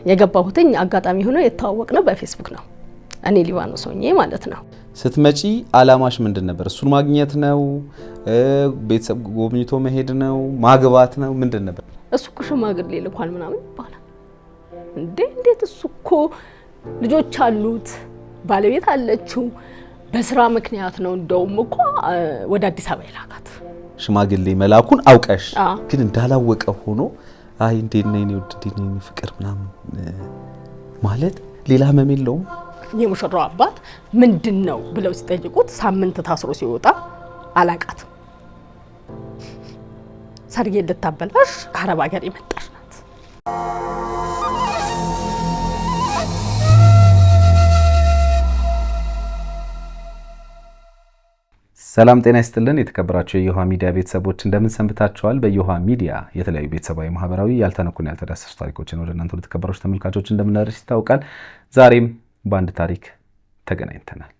የገባሁትኝ አጋጣሚ ሆኖ የተዋወቅነው በፌስቡክ ነው እኔ ሊባኖስ ሆኜ ማለት ነው ስትመጪ አላማሽ ምንድን ነበር እሱን ማግኘት ነው ቤተሰብ ጎብኝቶ መሄድ ነው ማግባት ነው ምንድን ነበር እሱ እኮ ሽማግሌ ልኳል ምናምን ይባላል እንዴት እሱ እኮ ልጆች አሉት ባለቤት አለችው በስራ ምክንያት ነው እንደውም እኮ ወደ አዲስ አበባ ይላካት ሽማግሌ መላኩን አውቀሽ ግን እንዳላወቀ ሆኖ አይ እንዴት ነኝ ወድዲኝ ፍቅር ምናምን ማለት ሌላ ህመም የለውም የሙሽራው አባት ምንድነው ብለው ሲጠይቁት ሳምንት ታስሮ ሲወጣ አላቃት ሰርጌ ልታበላሽ ከአረብ ሀገር የመጣች ናት ሰላም ጤና ይስጥልን የተከበራችሁ የዮሃ ሚዲያ ቤተሰቦች እንደምን ሰንብታችኋል በዮሃ ሚዲያ የተለያዩ ቤተሰባዊ ማህበራዊ ያልተነኩና ያልተዳሰሱ ታሪኮችን ወደ እናንተ ተከበራችሁ ተመልካቾች እንደምናደርስ ይታወቃል ዛሬም በአንድ ታሪክ ተገናኝተናል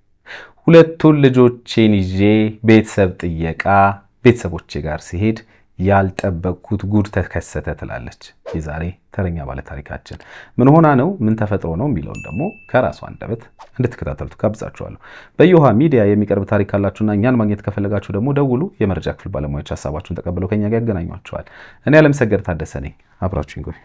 ሁለቱን ልጆቼን ይዤ ቤተሰብ ጥየቃ ቤተሰቦቼ ጋር ሲሄድ ያልጠበቅኩት ጉድ ተከሰተ ትላለች የዛሬ ተረኛ ባለ ታሪካችን ምን ሆና ነው ምን ተፈጥሮ ነው የሚለውን ደግሞ ከራሷ አንደበት እንድትከታተሉት ጋብዛችኋለሁ በዮሃ ሚዲያ የሚቀርብ ታሪክ ካላችሁና እኛን ማግኘት ከፈለጋችሁ ደግሞ ደውሉ የመረጃ ክፍል ባለሙያዎች ሐሳባችሁን ተቀብለው ከኛ ጋር ያገናኟችኋል እኔ አለምሰገድ ታደሰ ነኝ አብራችሁኝ ቆዩ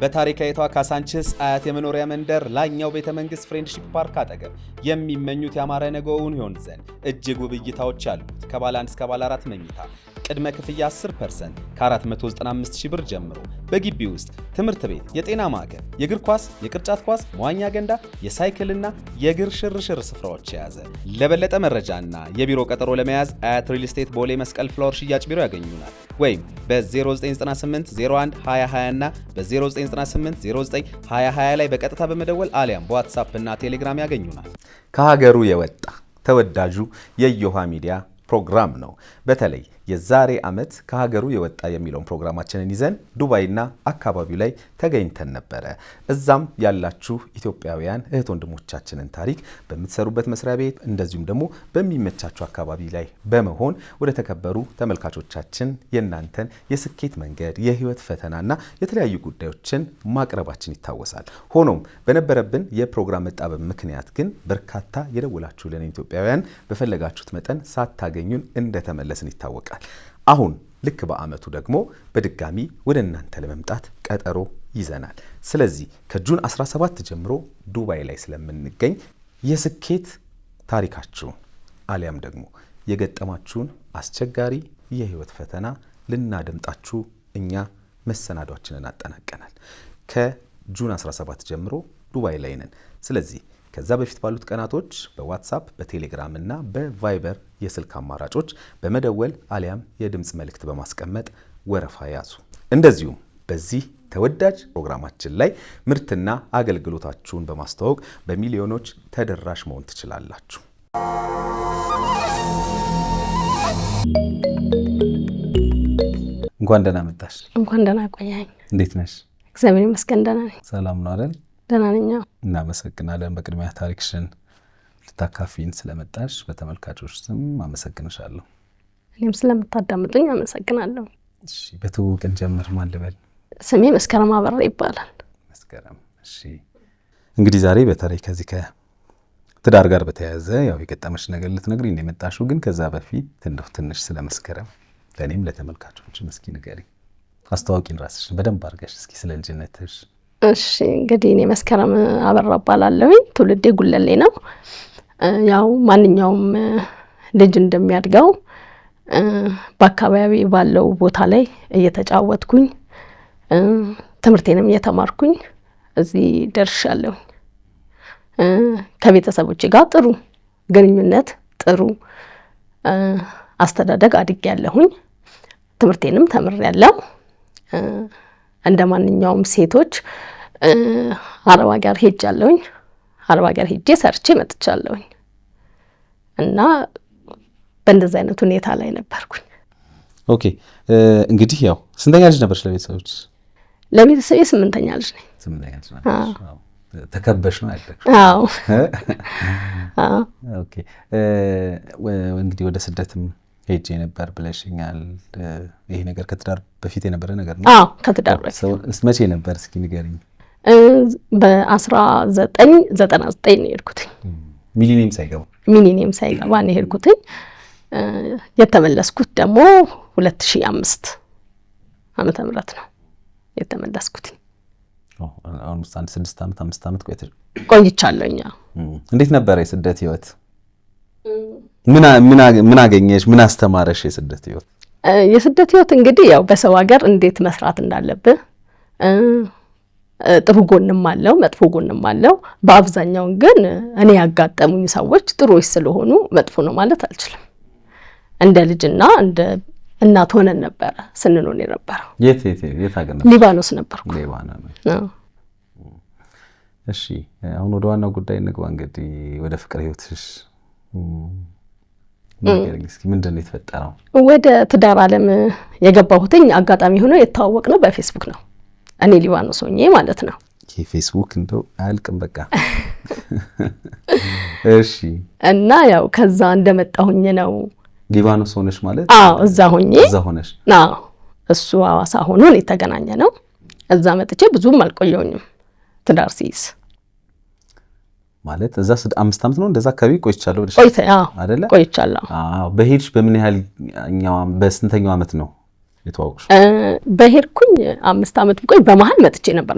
በታሪካዊቷ ካሳንቺስ አያት የመኖሪያ መንደር ላይኛው ቤተ መንግስት ፍሬንድሺፕ ፓርክ አጠገብ የሚመኙት ያማረ ነገውን ይሆን ዘንድ እጅግ ውብ እይታዎች ያሉት ከባለ 1 እስከ ባለ 4 መኝታ ቅድመ ክፍያ 10% ከ495 ሺህ ብር ጀምሮ በግቢ ውስጥ ትምህርት ቤት የጤና ማዕከል የእግር ኳስ የቅርጫት ኳስ መዋኛ ገንዳ የሳይክልና የእግር ሽርሽር ስፍራዎች የያዘ ለበለጠ መረጃና የቢሮ ቀጠሮ ለመያዝ አያት ሪል ስቴት ቦሌ መስቀል ፍላወር ሽያጭ ቢሮ ያገኙናል ወይም በ0998 01 2020 እና በ0998 09 2020 ላይ በቀጥታ በመደወል አሊያም በዋትስአፕ እና ቴሌግራም ያገኙናል ከሀገሩ የወጣ ተወዳጁ የዮሃ ሚዲያ ፕሮግራም ነው በተለይ የዛሬ አመት ከሀገሩ የወጣ የሚለውን ፕሮግራማችንን ይዘን ዱባይና አካባቢው ላይ ተገኝተን ነበር እዛም ያላችሁ ኢትዮጵያውያን እህት ወንድሞቻችንን ታሪክ በመትሰሩበት መስሪያ ቤት እንደዚሁም ደግሞ በሚመቻችሁ አካባቢ ላይ በመሆን ወደ ተከበሩ ተመልካቾቻችን የናንተን የስኬት መንገድ የህይወት ፈተናና የተለያዩ ጉዳዮችን ማቅረባችን ይታወሳል ሆኖም በነበረብን የፕሮግራም መጣበብ ምክንያት ግን በርካታ የደወላችሁልን ኢትዮጵያውያን በፈለጋችሁት መጠን ሳታገኙን እንደተመለስን ይታወቃል አሁን ልክ በአመቱ ደግሞ በድጋሚ ወደ እናንተ ለመምጣት ቀጠሮ ይዘናል ስለዚህ ከጁን 17 ጀምሮ ዱባይ ላይ ስለምንገኝ የስኬት ታሪካችሁን አሊያም ደግሞ የገጠማችሁን አስቸጋሪ የህይወት ፈተና ልናደምጣችሁ እኛ መሰናዷችንን አጠናቀናል ከጁን 17 ጀምሮ ዱባይ ላይ ነን ስለዚህ ከዛ በፊት ባሉት ቀናቶች በዋትስአፕ በቴሌግራም እና በቫይበር የስልክ አማራጮች በመደወል አሊያም የድምጽ መልእክት በማስቀመጥ ወረፋ ያዙ እንደዚሁም በዚህ ተወዳጅ ፕሮግራማችን ላይ ምርትና አገልግሎታችሁን በማስተዋወቅ በሚሊዮኖች ተደራሽ መሆን ትችላላችሁ እንኳን ደህና መጣሽ እንኳን ደህና ቆያኝ እንዴት ነሽ እግዚአብሔር ይመስገን ደህና ነኝ ሰላም ነው አይደል ደህና ነኝ እናመሰግናለን በቅድሚያ ታሪክሽን ልታካፊን ስለመጣሽ በተመልካቾች ስም አመሰግንሻለሁ እኔም ስለምታዳምጡኝ አመሰግናለሁ እሺ በትውውቅን ጀምር ማን ልበል ስሜ መስከረም አበራ ይባላል መስከረም እሺ እንግዲህ ዛሬ በተለይ ከዚህ ከትዳር ጋር በተያያዘ ያው የገጠመሽ ነገር ልትነግሪኝ ነው የመጣሽው ግን ከዛ በፊት ትንሽ ስለመስከረም ለኔም ለተመልካቾች መስኪ ንገሪኝ አስተዋውቂን ራስሽን በደንብ አድርገሽ እስኪ ስለ ልጅነትሽ እሺ እንግዲህ እኔ መስከረም አበራ እባላለሁ ትውልዴ ጉለሌ ነው ያው ማንኛውም ልጅ እንደሚያድገው በአካባቢ ባለው ቦታ ላይ እየተጫወትኩኝ ትምህርቴንም እየተማርኩኝ እዚህ ደርሻለሁ ከቤተሰቦቼ ጋር ጥሩ ግንኙነት ጥሩ አስተዳደግ አድጌያለሁኝ ትምህርቴንም ተምሬያለሁ እንደማንኛውም ሴቶች አረብ ሀገር ሄጃለሁኝ አረብ ሀገር ሄጄ ሰርቼ መጥቻለሁኝ እና በእንደዚህ አይነት ሁኔታ ላይ ነበርኩኝ ኦኬ እንግዲህ ያው ስንተኛ ልጅ ነበርሽ ለቤተሰቦች ለቤተሰቤ 8ኛ ልጅ ነኝ 8ኛ ልጅ ነሽ ተከበሽ ነው አይደል አዎ ኦኬ እንግዲህ ወደ ስደትም ሄጄ ነበር ብለሽኛል ይሄ ነገር ከትዳር በፊት የነበረ ነገር ነው አዎ ከትዳር በፊት መቼ ነበር እስኪ ንገሪኝ በ1999 ነው የሄድኩት። ሚሊኒየም ሳይገባ ነው የሄድኩት። የተመለስኩት ደግሞ 2005 ዓመተ ምህረት ነው የተመለስኩት። አሁን 6 ዓመት 5 ዓመት ቆይቻለሁኝ። እንዴት ነበር የስደት ህይወት? ምን አገኘሽ? ምን አስተማረሽ የስደት ህይወት? የስደት ህይወት እንግዲህ ያው በሰው ሀገር እንዴት መስራት እንዳለብህ ጥሩ ጎንም አለው መጥፎ ጎንም አለው። በአብዛኛው ግን እኔ ያጋጠሙኝ ሰዎች ጥሩዎች ስለሆኑ መጥፎ ነው ማለት አልችልም። እንደ ልጅና እንደ እናት ሆነን ነበር ስንኖር የነበረው። የት ሀገር ነበር? ሊባኖስ ነበርኩ። እሺ አሁን ወደ ዋናው ጉዳይ እንግባ። እንግዲህ ወደ ፍቅር ህይወትሽ ምንድን ነው የተፈጠረው? ወደ ትዳር ዓለም የገባሁትኝ አጋጣሚ ሆኖ የተዋወቅ ነው በፌስቡክ ነው። እኔ ሊባኖስ ሆኜ ማለት ነው። ፌስቡክ እንደው አያልቅም በቃ። እሺ እና ያው ከዛ እንደመጣሁኝ ነው። ሊባኖስ ሆነሽ ማለት? አዎ እዛ ሆነሽ? አዎ እሱ ሐዋሳ ሆኖ ነው የተገናኘ ነው። እዛ መጥቼ ብዙም አልቆየሁኝም ትዳር ሲይዝ ማለት እዛ 5 ዓመት ነው እንደዛ አካባቢ ቆይቻለሁ አይደለ? ቆይቻለሁ። አዎ በሄድሽ በምን ያህል በስንተኛው ዓመት ነው የተዋወቅሽ? በሄድኩኝ 5 ዓመት ቆይ። በመሃል መጥቼ ነበር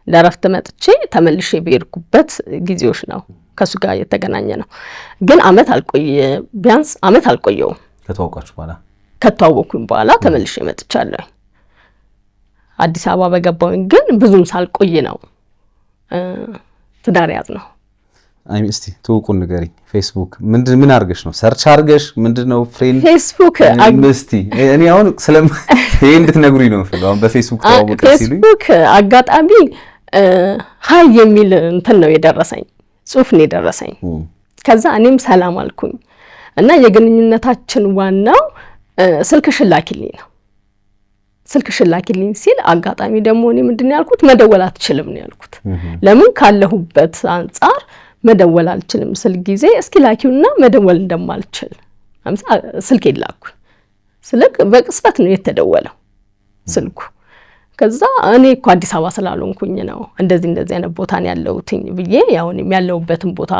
ለረፍት መጥቼ ተመልሼ በሄድኩበት ጊዜዎች ነው ከሱ ጋር የተገናኘ ነው። ግን ቢያንስ ዓመት አልቆየውም ከተዋወቅኩኝ በኋላ ተመልሼ መጥቻለሁ። አዲስ አበባ በገባሁኝ ግን ብዙም ሳልቆይ ነው ትዳር ያዝ ነው። እስቲ ትውቁን ንገሪኝ። ፌስቡክ ምን አድርገሽ ነው? ሰርች አድርገሽ ምንድነው? ፍሬንድ ፌስቡክ እስቲ እኔ አሁን ይሄ እንድትነግሩኝ ነው የምፈልገው። አሁን በፌስቡክ ተዋወቀሽ ሲሉኝ ፌስቡክ አጋጣሚ ሃይ የሚል እንትን ነው የደረሰኝ፣ ጽሁፍ ነው የደረሰኝ። ከዛ እኔም ሰላም አልኩኝ እና የግንኙነታችን ዋናው ስልክሽን ላኪልኝ ነው። ስልክሽን ላኪልኝ ሲል አጋጣሚ ደግሞ እኔ ምንድነው ያልኩት? መደወል አትችልም ነው ያልኩት። ለምን ካለሁበት አንፃር መደወል አልችልም ስል ጊዜ እስኪ ላኪውና መደወል እንደማልችል ስልክ ይላኩኝ። ስልክ በቅጽበት ነው የተደወለው ስልኩ። ከዛ እኔ እኮ አዲስ አበባ ስላልሆንኩኝ ነው እንደዚህ አይነት ቦታ ነው ያለሁትኝ ብዬ ያው እኔም ያለሁበትን ቦታ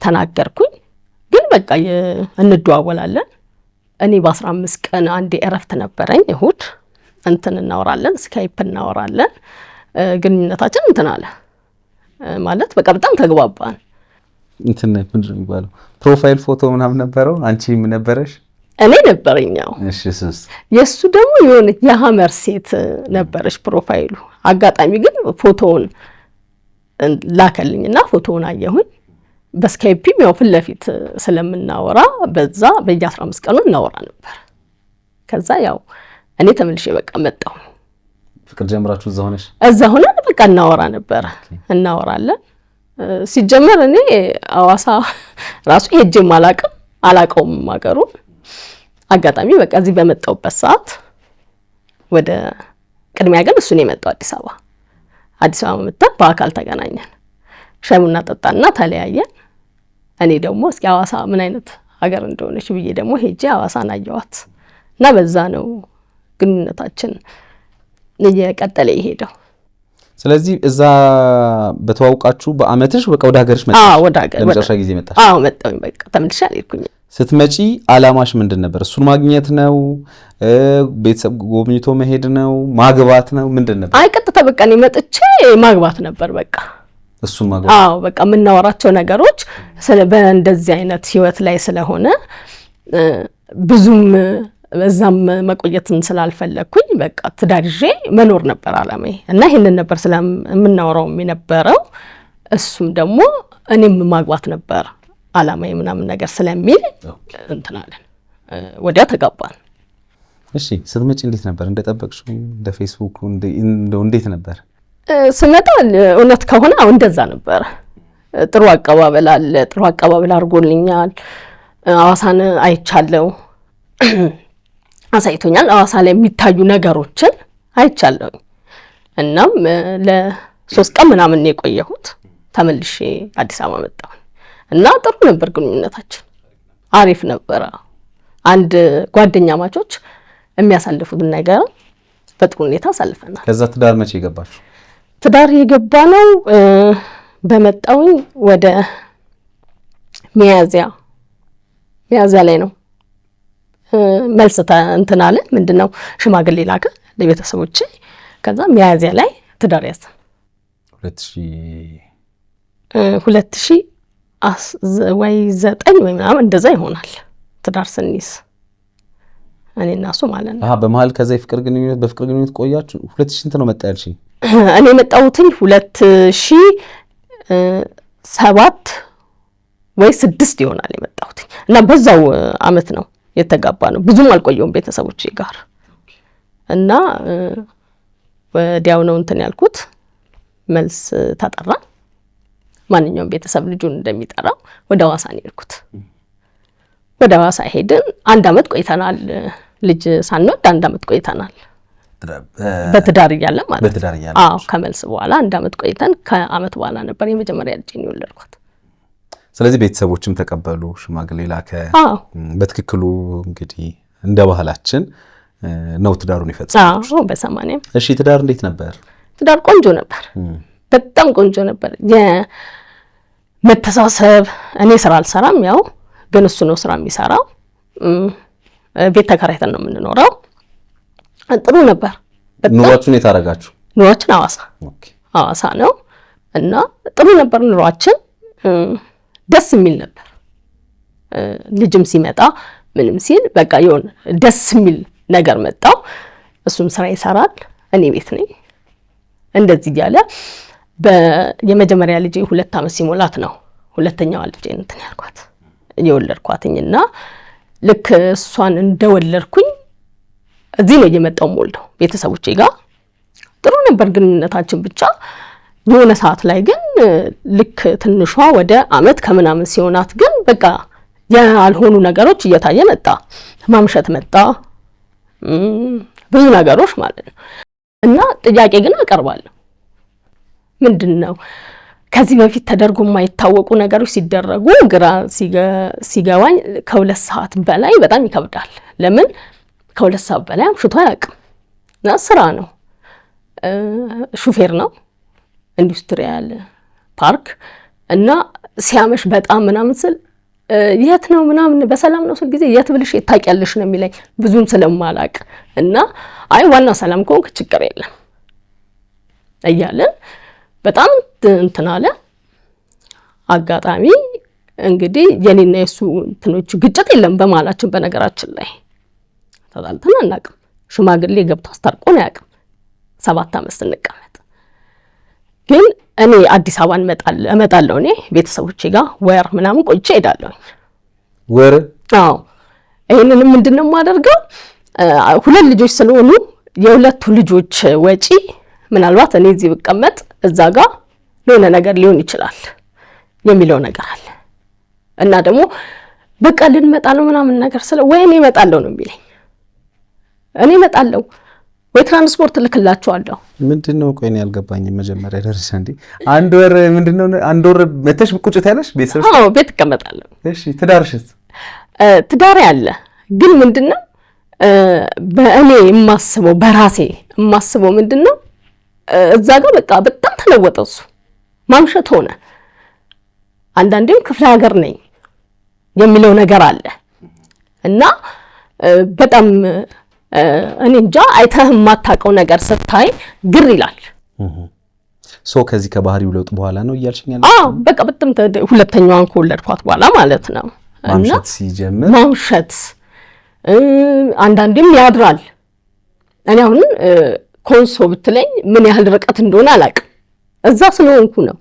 ተናገርኩኝ። ግን በቃ እንደዋወላለን። እኔ በ15 ቀን አንዴ እረፍት ነበረኝ እሁድ እናወራለን፣ ስካይፕ እናወራለን። ግንኙነታችን አለ ማለት በቃ በጣም ተግባባን። ምንድን ነው የሚባለው? ፕሮፋይል ፎቶ ምናምን ነበረው? አንቺ ምን ነበረሽ? እኔ ነበረኛው። እሺ እሱስ? የሱ ደግሞ የሆነ የሐመር ሴት ነበረች ፕሮፋይሉ። አጋጣሚ ግን ፎቶውን ላከልኝና ፎቶውን አየሁኝ። በስካይፕም ያው ፊት ለፊት ስለምናወራ በዛ በየ15 ቀኑ እናወራ ነበር። ከዛ ያው እኔ ተመልሼ በቃ መጣሁ። ፍቅር ጀምራችሁ እዛ ሆነሽ? እዛ ሆነን በቃ እናወራለን። ሲጀመር እኔ ሐዋሳ ራሱ ሄጄም አላቀውም ሀገሩን። አጋጣሚ በቃ እዚህ በመጣሁበት ሰዓት ወደ ቅድሚያ ግን እሱ ነው የመጣው አዲስ አበባ መጣን፣ በአካል ተገናኘን፣ ሻይ ቡና ጠጣንና ተለያየን። እኔ ደግሞ እስኪ ሐዋሳ ምን አይነት ሀገር እንደሆነች ብዬ ደግሞ ሄጄ ሐዋሳን አየኋት እና በዛ ነው ግንኙነታችን እየቀጠለ ይሄዳል። ስለዚህ እዛ በተዋውቃችሁ በአመትሽ በቃ ወደ ሀገርሽ መጣሽ? አዎ ወደ ሀገር ለመጨረሻ ጊዜ መጣሽ? አዎ መጣሁኝ። በቃ ተመልሼ አልሄድኩኝ። ስትመጪ አላማሽ ምንድን ነበር? እሱን ማግኘት ነው? ቤተሰብ ጎብኝቶ መሄድ ነው? ማግባት ነው? ምንድን ነበር? አይ ቀጥታ በቃ እኔ መጥቼ ማግባት ነበር በቃ። እሱን ማግባት? አዎ በቃ የምናወራቸው ነገሮች በእንደዚህ አይነት ህይወት ላይ ስለሆነ ብዙም በዛም መቆየትን ስላልፈለኩኝ በቃ ትዳር ይዤ መኖር ነበር አላማዬ እና ይሄንን ነበር ስለምናወራው የነበረው። እሱም ደግሞ እኔም ማግባት ነበር አላማዬ ምናምን ነገር ስለሚል እንትናለን ወዲያ ተጋባን። እሺ ስትመጪ እንዴት ነበር? እንደጠበቅሽው እንደ ፌስቡክ እንዴት ነበር? ስመጣ እውነት ከሆነ አሁን እንደዛ ነበር። ጥሩ አቀባበል አለ። ጥሩ አቀባበል አድርጎልኛል። ሐዋሳን አይቻለሁ፣ አሳይቶኛል። ሐዋሳ ላይ የሚታዩ ነገሮችን አይቻለሁ። እናም ለ3 ቀን ምናምን ነው የቆየሁት። ተመልሼ አዲስ አበባ መጣሁ እና ጥሩ ነበር ግንኙነታችን፣ አሪፍ ነበር። አንድ ጓደኛ ማቾች የሚያሳልፉትን ነገር በጥሩ ሁኔታ አሳልፈናል። ከዛ ትዳር መቼ ገባችሁ? ትዳር የገባ ነው በመጣውኝ ወደ ሚያዝያ ላይ ነው። መልስ እንትን አለ ምንድነው ሽማግሌ ላከ ለቤተሰቦቼ። ከዛ ሚያዝያ ላይ ትዳር ያዘ 2000 ወይ 9 ወይ ምናምን እንደዛ ይሆናል ትዳር ስንይዝ እኔና እሱ ማለት ነው። በመሃል ከዛ በፍቅር ግንኙነት ቆያችሁ 2000 ስንት ነው መጣ ያልሽኝ? እኔ መጣሁትኝ 2007 ወይ 6 ይሆናል የመጣሁትኝ እና በዛው አመት ነው የተጋባ ነው። ብዙም አልቆየውም ቤተሰቦቼ ጋር እና ወዲያው ነው እንትን ያልኩት። መልስ ተጠራ። ማንኛውም ቤተሰብ ልጁን እንደሚጠራው ወደ ሐዋሳ ነው የሄድኩት። ወደ ሐዋሳ ሄድን። 1 አመት ቆይተናል። ልጅ ሳንወድ 1 አመት ቆይተናል። በትዳር እያለ ማለት ነው። አዎ ከመልስ በኋላ 1 አመት ቆይተን ከአመት በኋላ ነበር የመጀመሪያ ልጅን የወለድኩት። ስለዚህ ቤተሰቦችም ተቀበሉ፣ ሽማግሌ ላከ። በትክክሉ እንግዲህ እንደ ባህላችን ነው ትዳሩን ይፈጽማል። በ80 እሺ ትዳር እንዴት ነበር? ትዳር ቆንጆ ነበር። በጣም ቆንጆ ነበር። የመተሳሰብ እኔ ስራ አልሰራም፣ ያው ግን እሱ ነው ስራ የሚሰራው። ቤት ተከራይተን ነው የምንኖረው። ጥሩ ነበር። ኑሯችሁን የት አደረጋችሁ? ኑሯችን ሐዋሳ ነው እና ጥሩ ነበር ኑሯችን። ደስ የሚል ነበር። ልጅም ሲመጣ ምንም ሲል በቃ የሆነ ደስ የሚል ነገር መጣው። እሱም ስራ ይሰራል፣ እኔ ቤት ነኝ። እንደዚህ እያለ የመጀመሪያ ልጄ 2 አመት ሲሞላት ነው ሁለተኛዋ ልጄ እንትን ያልኳት የወለድኳትኝና ልክ እሷን እንደወለድኩኝ እዚህ ነው የመጣው ሞልደው ቤተሰቦቼ ጋር ጥሩ ነበር ግንኙነታችን። ብቻ የሆነ ሰዓት ላይ ግን ልክ ትንሿ ወደ አመት ከምናምን ሲሆናት ግን በቃ ያልሆኑ ነገሮች እየታየ መጣ። ማምሸት መጣ፣ ብዙ ነገሮች ማለት ነው። እና ጥያቄ ግን አቀርባለሁ። ምንድነው ከዚህ በፊት ተደርጎ የማይታወቁ ነገሮች ሲደረጉ ግራ ሲገባኝ ከ2 ሰዓት በላይ በጣም ይከብዳል። ለምን ከ2 ሰዓት በላይ አምሽቶ አያውቅም። እና ስራ ነው፣ ሹፌር ነው፣ ኢንዱስትሪያል ፓርክ እና ሲያመሽ በጣም ምናምን ስል የት ነው ምናምን በሰላም ነው ስል ጊዜ የት ብልሽ ታውቂያለሽ ነው የሚለኝ ብዙም ስለማላቅ እና አይ ዋና ሰላም ከሆንክ ችግር የለም እያለን በጣም እንትን አለ። አጋጣሚ እንግዲህ የኔና የሱ እንትኖቹ ግጭት የለም በማላችን። በነገራችን ላይ ተጣልተን አናውቅም። ሽማግሌ ገብቶ አስታርቆን አያውቅም። 7 አመት ስንቀመጥ ግን እኔ አዲስ አበባ እመጣለሁ። እኔ ቤተሰቦቼ ጋር ወር ምናምን ቆይቼ እሄዳለሁ። ወር? አዎ። ይሄንንም ምንድነው የማደርገው 2 ልጆች ስለሆኑ የሁለቱ ልጆች ወጪ ምናልባት እኔ እዚህ ብቀመጥ እዛ ጋር ለሆነ ነገር ሊሆን ይችላል የሚለው ነገር አለ እና ደግሞ በቃ ልንመጣ ነው ምናምን ነገር ወይ እኔ እመጣለሁ ነው የሚለኝ። እኔ እመጣለሁ ወይ ትራንስፖርት ልክላቸዋለሁ። ምንድነው ቆይ እኔ ያልገባኝም መጀመሪያ ደረሰ እንዴ 1 ወር ምንድነው 1 ወር መተሽ ቁጭት ያለሽ ቤተሰብ? አዎ ቤት እቀመጣለሁ። እሺ ትዳርሽስ? ትዳር ያለ ግን ምንድነው በእኔ የማስበው በራሴ የማስበው ምንድነው እዛ ጋር በቃ በጣም ተለወጠ። እሱ ማምሸት ሆነ። አንዳንዴም ክፍለ ሀገር ነኝ የሚለው ነገር አለ እና በጣም እኔ እንጃ አይተህ የማታውቀው ነገር ስታይ ግር ይላል። ከዚህ ከባህሪው ለውጥ በኋላ ነው እያልሽኛል? አዎ በቃ በጣም ሁለተኛዋን ከወለድኳት በኋላ ማለት ነው። ማምሸት ሲጀምር ማምሸት አንዳንዴም ያድራል። እኔ አሁን ኮንሶ ብትለኝ ምን ያህል ርቀት እንደሆነ አላውቅም። እዛ ስለሆንኩ ነው።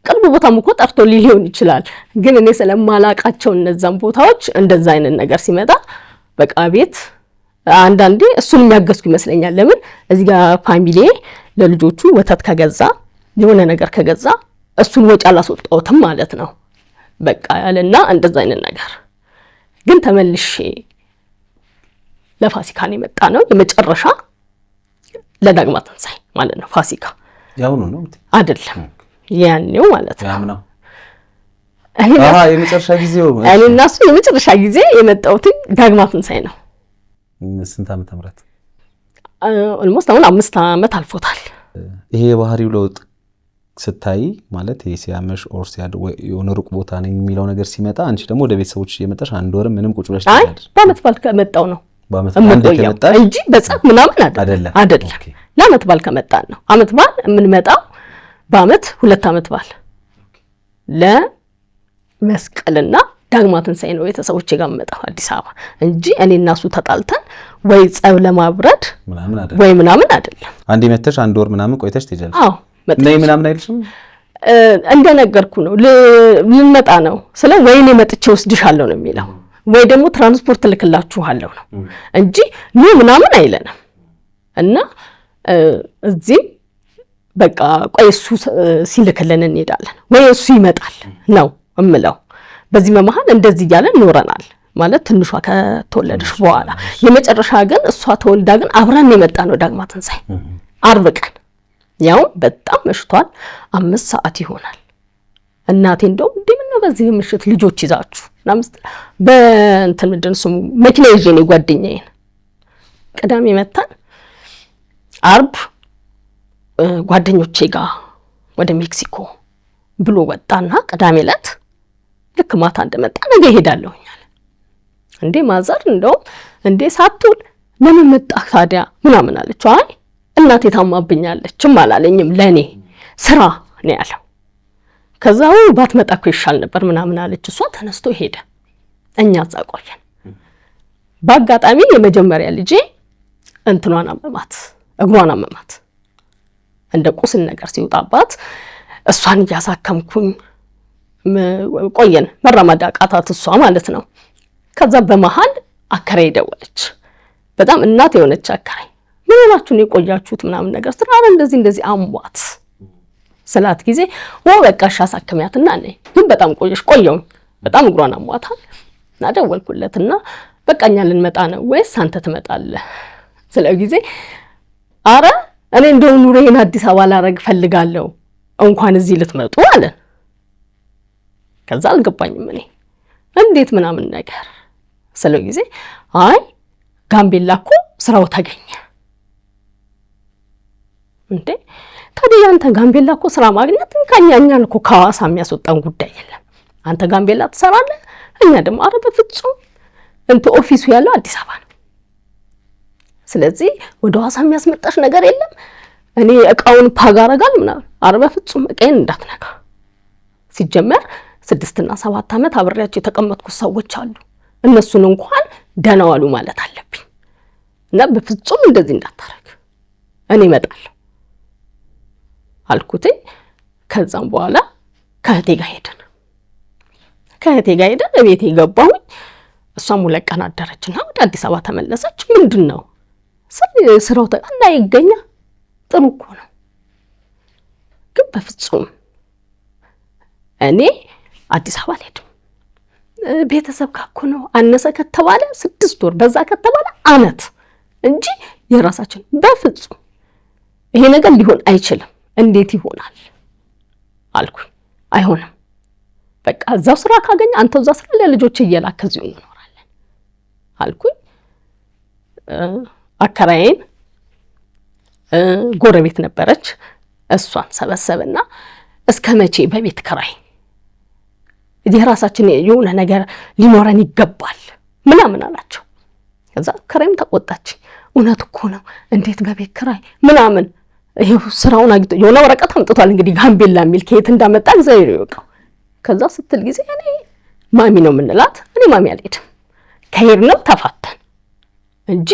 ቅርብ ቦታም እኮ ጠርቶ ሊሆን ይችላል። ግን እኔ ስለማላውቃቸው እነዛን ቦታዎች እንደዛ አይነት ነገር ሲመጣ በቃ ቤት አንዳንዴ እሱን የሚያገዝኩ ይመስለኛል። ለምን እዚህ ጋር ፋሚሊ ለልጆቹ ወተት ከገዛ የሆነ ነገር ከገዛ እሱን ወጪ አላስወጣሁትም ማለት ነው። በቃ ያለና እንደዛ አይነት ነገር ግን ተመልሼ ለፋሲካ ነው የመጣ ነው የመጨረሻ ለዳግማ ትንሣኤ ማለት ነው። ፋሲካ ያው ነው አይደለም ያኔው ማለት ነው። ያምነው የመጨረሻ ጊዜው እኔና እሱ የመጨረሻ ጊዜ የመጣሁት ዳግማ ትንሣኤ ነው። ስንት ዓመተ ምህረት? ኦልሞስት አሁን 5 ዓመት አልፎታል። ይሄ የባህሪው ለውጥ ስታይ ማለት ሲያመሽ ኦር ሲያድ የሆነ ሩቅ ቦታ ነኝ የሚለው ነገር ሲመጣ አንቺ ደግሞ ወደ ቤተሰቦች እየመጣሽ አንድ ወር ምንም ቁጭ ብለሽ ታያለሽ? በአመት ባል ከመጣው ነው በአመት ባል ከመጣሽ እንጂ በጻፍ ምናምን አይደለም። ለአመት ባል ከመጣን ነው። አመት ባል የምንመጣው በአመት 2 አመት ባል ለመስቀልና ዳግማ ትንሣኤ ነው ቤተሰቦቼ ጋር መጣሁ አዲስ አበባ እንጂ እኔ እና እሱ ተጣልተን ወይ ጸብ ለማብረድ ምናምን አይደለም። አንዴ መተሽ አንድ ወር ምናምን ቆይተሽ ትሄጃለሽ? አዎ ነይ ምናምን አይልሽም? እንደነገርኩ ነው ልንመጣ ነው ስለ ወይኔ መጥቼ ወስድሻለሁ ነው የሚለው ወይ ደግሞ ትራንስፖርት ልክላችኋለሁ ነው እንጂ ነው ምናምን አይለንም። እና እዚህ በቃ ቆይ እሱ ሲልክልን እንሄዳለን ወይ እሱ ይመጣል ነው እምለው። በዚህ መማህል እንደዚህ እያለን ኖረናል ማለት ትንሿ ከተወለደች በኋላ። የመጨረሻ ግን እሷ ተወልዳ ግን አብረን የመጣ ነው ዳግማ ትንሣኤ ዓርብ ቀን ያው በጣም መሽቷል 5 ሰዓት ይሆናል። እናቴ እንደው እንደምን በዚህ ምሽት ልጆች ይዛችሁ ናምስት በእንትን ምንድን ስሙ መኪና ይዤ ነው ጓደኛዬን ቅዳሜ መጣን። ዓርብ ጓደኞቼ ጋር ወደ ሜክሲኮ ብሎ ወጣና ቅዳሜ ዕለት ልክ ማታ እንደመጣ ነገ እሄዳለሁኝ አለ። እንዴ ማዘር እንደው እንዴ ሳትውል ለምን መጣህ ታዲያ ምናምን አለች። አይ እናቴ ታማብኛለችም አላለኝም ለኔ ስራ ነው ያለው። ከዛው ባትመጣ እኮ ይሻል ነበር ምናምን አለች። እሷ ተነስቶ ሄደ። እኛ ዛቆየን። በአጋጣሚ የመጀመሪያ ልጄ እንትኗን አመማት፣ እግሯን አመማት። እንደ ቁስል ነገር ሲወጣባት እሷን እያሳከምኩኝ ቆየን። መራመድ አቃታት እሷ ማለት ነው። ከዛ በመሃል አከራይ ደወለች። በጣም እናት የሆነች አከራይ ምን ሆናችሁ ነው የቆያችሁት ምናምን ነገር ስራ እንደዚህ አሟት ስላት ጊዜ በቃ አሳከሚያትና ነኝ ግን በጣም ቆየው በጣም እግሯን አሟታል እና ደወልኩለትና በቃኛ ልንመጣ ነው ወይስ አንተ ትመጣለህ ስለ ጊዜ አረ እኔ እንደው ኑሬን አዲስ አበባ ላረግ ፈልጋለሁ እንኳን እዚህ ልትመጡ አለ። ከዛ አልገባኝም እኔ እንዴት ምናምን ነገር ስለ ጊዜ አይ ጋምቤላ እኮ ስራው ተገኘ። እንዴ ታዲያ አንተ ጋምቤላ እኮ ስራ ማግኘት ከኛኛን እኮ ከሐዋሳ የሚያስወጣን ጉዳይ የለም። አንተ ጋምቤላ ትሰራለህ፣ እኛ ደግሞ አረ በፍጹም ኦፊሱ ያለው አዲስ አበባ ነው። ስለዚህ ወደ ሐዋሳ የሚያስመጣሽ ነገር የለም። እኔ እቃውን ፓግ አደርጋለሁ ምናምን። አረ በፍጹም እቃዬን እንዳትነካ። ሲጀመር 6 እና 7 አመት አብሬያቸው የተቀመጥኩ ሰዎች አሉ። እነሱን እንኳን ደህና ዋሉ ማለት አለብኝ እና በፍጹም እንደዚህ እንዳታረግ እኔ እመጣለሁ አልኩትኝ። ከዛም በኋላ ከእህቴ ጋር ሄደን ቤቴ ገባሁኝ። እሷም 2 ቀን አደረችና ወደ አዲስ አበባ ተመለሰች። ምንድነው ስራው ተቀና ይገኛ ጥሩ እኮ ነው፣ ግን በፍጹም እኔ አዲስ አበባ አልሄድም። ቤተሰብ ካኮ ነው አነሰ ከተባለ 6 ወር በዛ ከተባለ አመት እንጂ የራሳችን በፍጹም ይሄ ነገር ሊሆን አይችልም። እንዴት ይሆናል አልኩኝ። አይሆንም በቃ እዛው ስራ ካገኘ አንተው እዛው ስራ ለልጆች እየላከዚው እንኖራለን አልኩኝ። አከራዬን ጎረቤት ነበረች፣ እሷን ሰበሰበና እስከ መቼ በቤት ክራይ የራሳችን የሆነ ነገር ሊኖረን ይገባል ምናምን አላቸው። ከዛ ክራይም ተቆጣች። እውነት እኮ ነው እንዴት በቤት ክራይ ምናምን ይሄው ስራውን አግኝቶ የሆነ ወረቀት አምጥቷል እንግዲህ ጋምቤላ የሚል ከየት እንዳመጣ እግዚአብሔር ይወቀው። ከዛ ስትል ጊዜ እኔ ማሚ ነው የምንላት፣ እኔ ማሚ አልሄድም ከሄድነው ተፋተን እንጂ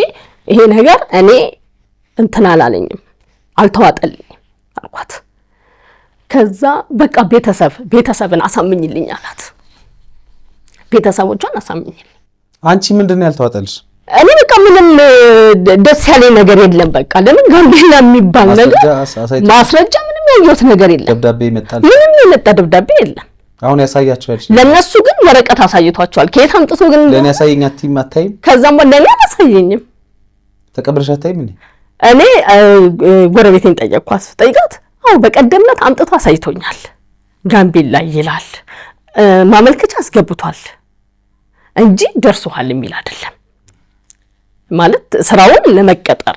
ይሄ ነገር እኔ እንትን አላለኝም አልተዋጠልኝም አልኳት። ከዛ በቃ ቤተሰብን አሳምኝልኝ አላት። ቤተሰቦቿን አሳምኝልኝ። አንቺ ምንድነው ያልተዋጠልሽ? እኔ በቃ ምንም ደስ ያለኝ ነገር የለም። በቃ ለምን ጋምቤላ የሚባል ነገር ማስረጃ ምንም ያየሁት ነገር የለም። ደብዳቤ ይመጣል? ምንም የመጣ ደብዳቤ የለም። አሁን ያሳያቸዋል። ለነሱ ግን ወረቀት አሳይቷቸዋል። ከየት አምጥቶ ግን ለኔ ያሳየኝ አታይም? ከዛም ለኔ አላሳየኝም። ተቀብለሽ አታይም? እኔ ጎረቤቴን ጠይቃት አው በቀደምነት አምጥቶ አሳይቶኛል። ጋምቤላ ይላል ማመልከቻ አስገብቷል እንጂ ደርሶሃል የሚል አይደለም። ማለት ስራውን ለመቀጠር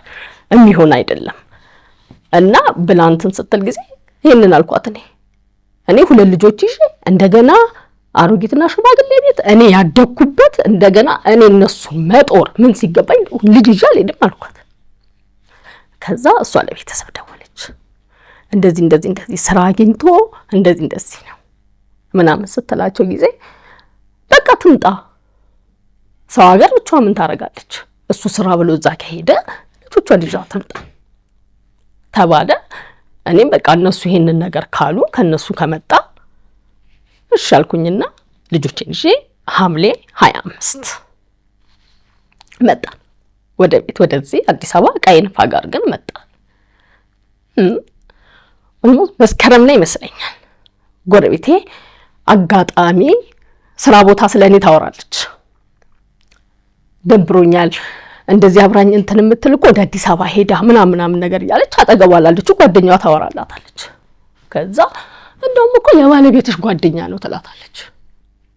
የሚሆን አይደለም። እና ብላንትን ስትል ጊዜ ይሄንን አልኳት። እኔ ሁለት ልጆች ይዤ እንደገና አሮጊትና ሽማግሌ ቤት እኔ ያደኩበት እንደገና እኔ እነሱ መጦር ምን ሲገባኝ ልጅ ይዤ አልሄድም አልኳት። ከዛ እሷ ለቤተሰብ ደወለች። እንደዚህ ስራ አግኝቶ እንደዚህ ነው ምናምን ስትላቸው ጊዜ በቃ ትምጣ፣ ሰው ሀገር ብቻዋን ምን ታረጋለች፣ እሱ ስራ ብሎ እዛ ከሄደ ልጆቿን ይዛ ትምጣ ተባለ። እኔም በቃ እነሱ ይሄንን ነገር ካሉ ከነሱ ከመጣ እሺ አልኩኝና ልጆቼን ይዤ ሐምሌ 25 መጣ ወደ ቤት ወደዚህ አዲስ አበባ ቃይንፋ ጋር ግን መጣ። መስከረም ላይ ይመስለኛል ጎረቤቴ አጋጣሚ ስራ ቦታ ስለኔ ታወራለች። ደብሮኛል እንደዚህ አብራኝ እንትን የምትል እኮ ወደ አዲስ አበባ ሄዳ ምናምን ነገር እያለች አጠገቧ ላለች ጓደኛዋ ታወራላታለች። ከዛ እንደውም እኮ የባለቤትሽ ጓደኛ ነው ትላታለች።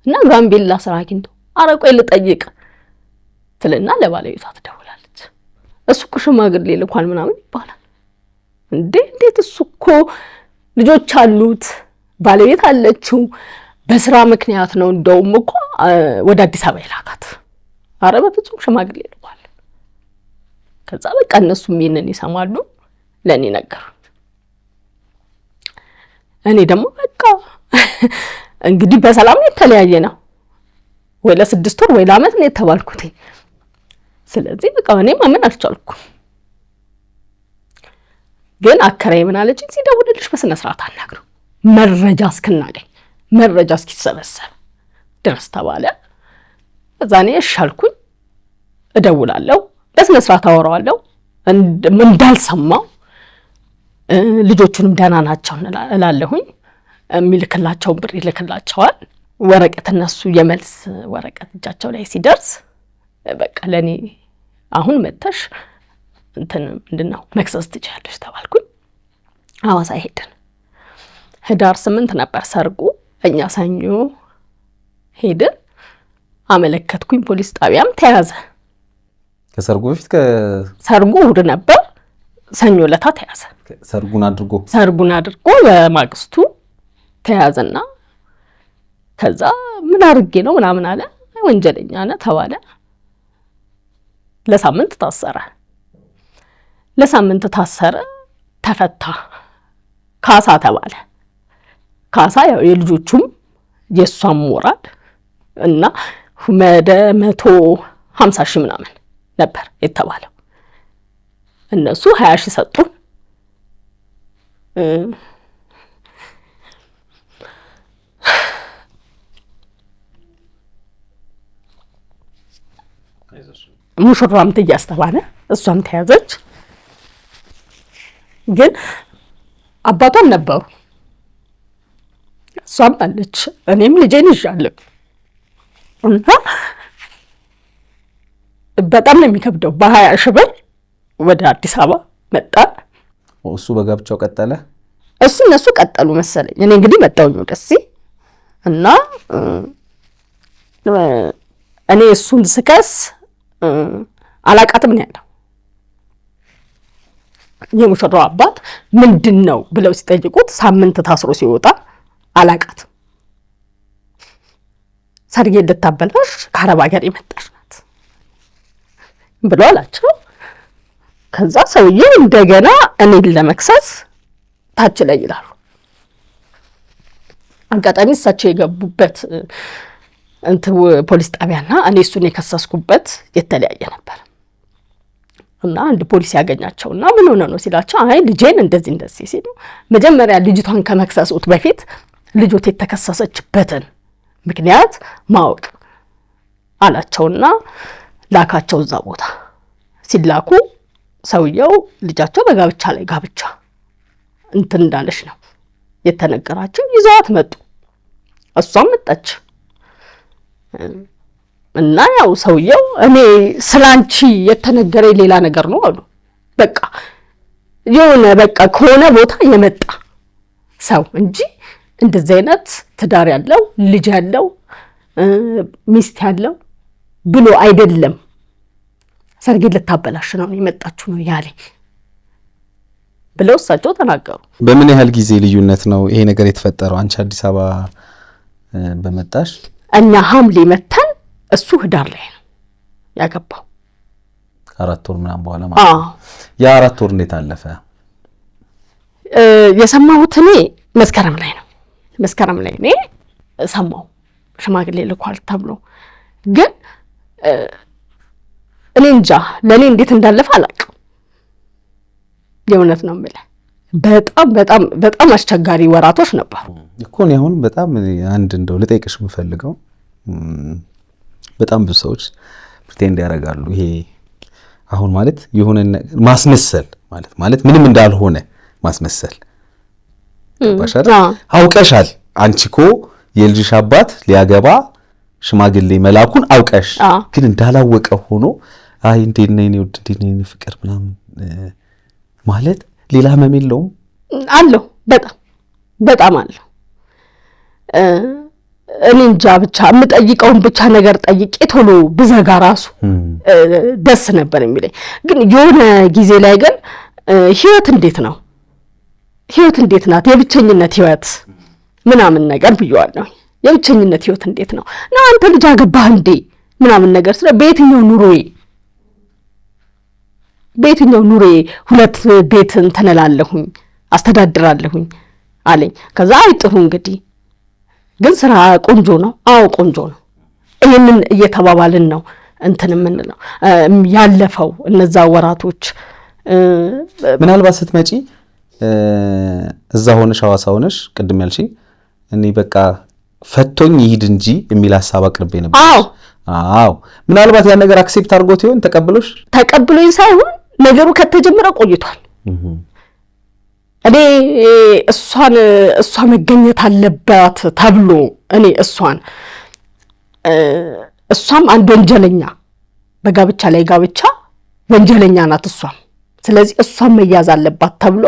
እና ጋምቤላ ስራ አግኝቶ ኧረ ቆይ ልጠይቅ ትልና ለባለቤቷ ትደውላለች። እሱ እኮ ሽማግሌ ልኳል ምናምን ይባላል። እንዴት እሱ እኮ ልጆች አሉት ባለቤት አለችው በስራ ምክንያት ነው እንደውም እኮ ወደ አዲስ አበባ ይላካት። ኧረ በፍጹም ሽማግሌ ልኳል። ከዛ በቃ እነሱም ይሄንን ይሰማሉ ለኔ ነገሩ። እኔ ደግሞ በቃ እንግዲህ በሰላም የተለያየ ነው ወይ ለ6 ወር ወይ ለዓመት ነው የተባልኩት። ስለዚህ በቃ እኔ ማመን አልቻልኩም። ግን አከራይ ምን አለች ሲደውልልሽ በስነ ስርዓት አናግሩ መረጃ እስክናገኝ መረጃ እስኪሰበሰብ ድረስ ተባለ። እዛ እኔ እሺ አልኩኝ። እደውላለሁ በስነ ስርዓት አወራዋለሁ እንዳልሰማው ልጆቹንም ደህና ናቸው እላለሁኝ። የሚልክላቸው ብር ይልክላቸዋል። ወረቀት እነሱ የመልስ ወረቀት እጃቸው ላይ ሲደርስ በቃ ለኔ አሁን መተሽ እንትን ምንድነው መክሰስ ትችያለሽ ተባልኩኝ። ሐዋሳ ሄድን። ህዳር 8 ነበር ሰርጉ። እኛ ሰኞ ሄድን። አመለከትኩኝ ፖሊስ ጣቢያም ተያዘ። ከሰርጉ በፊት ሰርጉ እሑድ ነበር። ሰኞ ለታ ተያዘ። ሰርጉን አድርጎ በማግስቱ ተያዘና ከዛ ምን አድርጌ ነው ምናምን አለ። ወንጀለኛ ነህ ተባለ። ለሳምንት ታሰረ። ተፈታ። ካሳ ተባለ። ካሳ ያው የልጆቹም የሷም ሞራል እና ወደ 150 ሺህ ምናምን ነበር የተባለው። እነሱ 20 ሺህ ሰጡን። ሙሽራም ትያስተባለ እሷም ተያዘች። ግን አባቷም ነበሩ እሷም አለች እኔም ልጄን ይዣለሁ። እና በጣም ነው የሚከብደው። በ20 ሺህ ብር ወደ አዲስ አበባ መጣ። እሱ በጋብቻው ቀጠለ። እነሱ ቀጠሉ መሰለኝ። እኔ እንግዲህ መጣሁኝ ወደዚህ እና እኔ እሱን ስከስ አላቃትም ነው ያለው። የሙሽራው አባት ምንድነው ብለው ሲጠይቁት ሳምንት ታስሮ ሲወጣ አላቃትም፣ ሰርጌ ልታበላሽ ከአረብ ሀገር የመጣች ናት ብሎ አላቸው። ከዛ ሰውዬው እንደገና እኔን ለመክሰስ ታች ላይ ይላሉ። አጋጣሚ እሳቸው የገቡበት ፖሊስ ጣቢያና እኔ እሱን የከሰስኩበት የተለያየ ነበር። እና አንድ ፖሊስ ያገኛቸውና ምን ሆነ ነው ሲላቸው አይ ልጄን እንደዚህ ሲሉ መጀመሪያ ልጅቷን ከመክሰሱት በፊት ልጆት የተከሰሰችበትን ምክንያት ማወቅ አላቸውና ላካቸው። እዛ ቦታ ሲላኩ ሰውየው ልጃቸው በጋብቻ ላይ ጋብቻ እንትን እንዳለች ነው የተነገራቸው። ይዘዋት መጡ። እሷም መጣች እና ያው ሰውየው እኔ ስላንቺ የተነገረኝ ሌላ ነገር ነው አሉ። በቃ የሆነ በቃ ከሆነ ቦታ የመጣ ሰው እንጂ እንደዚህ አይነት ትዳር ያለው ልጅ ያለው ሚስት ያለው ብሎ አይደለም። ሰርጌ ልታበላሽ ነው የመጣችሁ ነው ያለኝ። ብለው እሳቸው ተናገሩ። በምን ያህል ጊዜ ልዩነት ነው ይሄ ነገር የተፈጠረው? አንቺ አዲስ አበባ በመጣሽ እኛ ሐምሌ መተን እሱ ህዳር ላይ ነው ያገባው። 4 ወር ምናምን በኋላ ማለት ነው። ያ 4 ወር እንዴት አለፈ? የሰማሁት እኔ መስከረም ላይ ነው። መስከረም ላይ እኔ ሰማሁ ሽማግሌ ልኳል ተብሎ፣ ግን እኔ እንጃ ለእኔ እንዴት እንዳለፈ አላውቅም። የእውነት ነው የምልህ በጣም በጣም በጣም አስቸጋሪ ወራቶች ነበሩ እኮ። እኔ አሁን በጣም አንድ እንደው ልጠይቅሽ የምፈልገው በጣም ብዙ ሰዎች ፕሪቴንድ ያደርጋሉ። ይሄ አሁን ማለት የሆነ ማስመሰል ማለት ምንም እንዳልሆነ ማስመሰል ባሻራ አውቀሻል። አንቺ እኮ የልጅሽ አባት ሊያገባ ሽማግሌ መላኩን አውቀሽ ግን እንዳላወቀ ሆኖ አይ እንዴት ነኝ ነው እንዴት ነኝ ፍቅር ምናምን ማለት ሌላ ህመም የለውም? አለው፣ በጣም በጣም አለው። እኔ እንጃ ብቻ የምጠይቀውን ብቻ ነገር ጠይቄ ቶሎ ብዘጋ ራሱ ደስ ነበር የሚለኝ። ግን የሆነ ጊዜ ላይ ግን ህይወት እንዴት ነው ህይወት እንዴት ናት የብቸኝነት ህይወት ምናምን ነገር ብየዋለሁ። የብቸኝነት ህይወት እንዴት ነው አንተ ልጅ አገባህ እንዴ ምናምን ነገር ስለ በየትኛው ኑሮዬ 2 ቤት እንተነላለሁኝ አስተዳድራለሁኝ አለኝ። ከዛ አይጥሩ እንግዲህ ግን ስራ ቆንጆ ነው። አዎ ቆንጆ ነው። ይሄንን እየተባባልን ነው እንትን የምንለው ያለፈው እነዛ ወራቶች። ምናልባት ስትመጪ እዛ ሆነሽ ሐዋሳ ሆነሽ ቅድም ያልሽኝ እኔ በቃ ፈቶኝ ይሂድ እንጂ የሚል ሐሳብ አቅርቤ ነበር። አዎ ምናልባት ያን ነገር አክሴፕት አድርጎት ይሆን? ተቀብሎኝ ሳይሆን ነገሩ ከተጀመረ ቆይቷል። እኔ እሷ መገኘት አለባት ተብሎ እኔ እሷም አንድ ወንጀለኛ በጋብቻ ላይ ጋብቻ ወንጀለኛ ናት እሷም። ስለዚህ እሷም መያዝ አለባት ተብሎ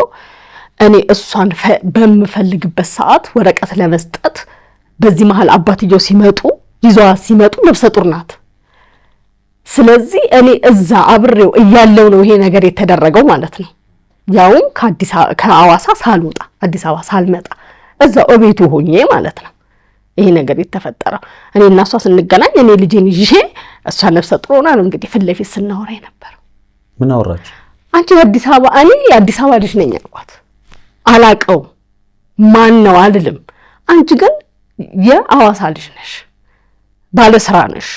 እኔ እሷን በምፈልግበት ሰዓት ወረቀት ለመስጠት በዚህ መሃል አባትየው ሲመጡ ነፍሰ ጡር ናት። ስለዚህ እኔ እዛ አብሬው እያለው ነው ይሄ ነገር የተደረገው ማለት ነው። ያውም ከሐዋሳ ሳልወጣ አዲስ አበባ ሳልመጣ እዛው እቤቱ ሆኜ ማለት ነው ይሄ ነገር የተፈጠረው። እኔ እና እሷ ስንገናኝ እኔ ልጄን ይዤ እሷ ነፍሰ ጡር ሆና ነው እንግዲህ ፊት ለፊት ስናወራ የነበረው። ምን አወራችሁ? አንቺ የአዲስ አበባ ልጅ ነኝ አልኳት። አላቀው ማን ነው አልልም። አንቺ ግን የሐዋሳ ልጅ ነሽ፣ ባለ ስራ ነሽ፣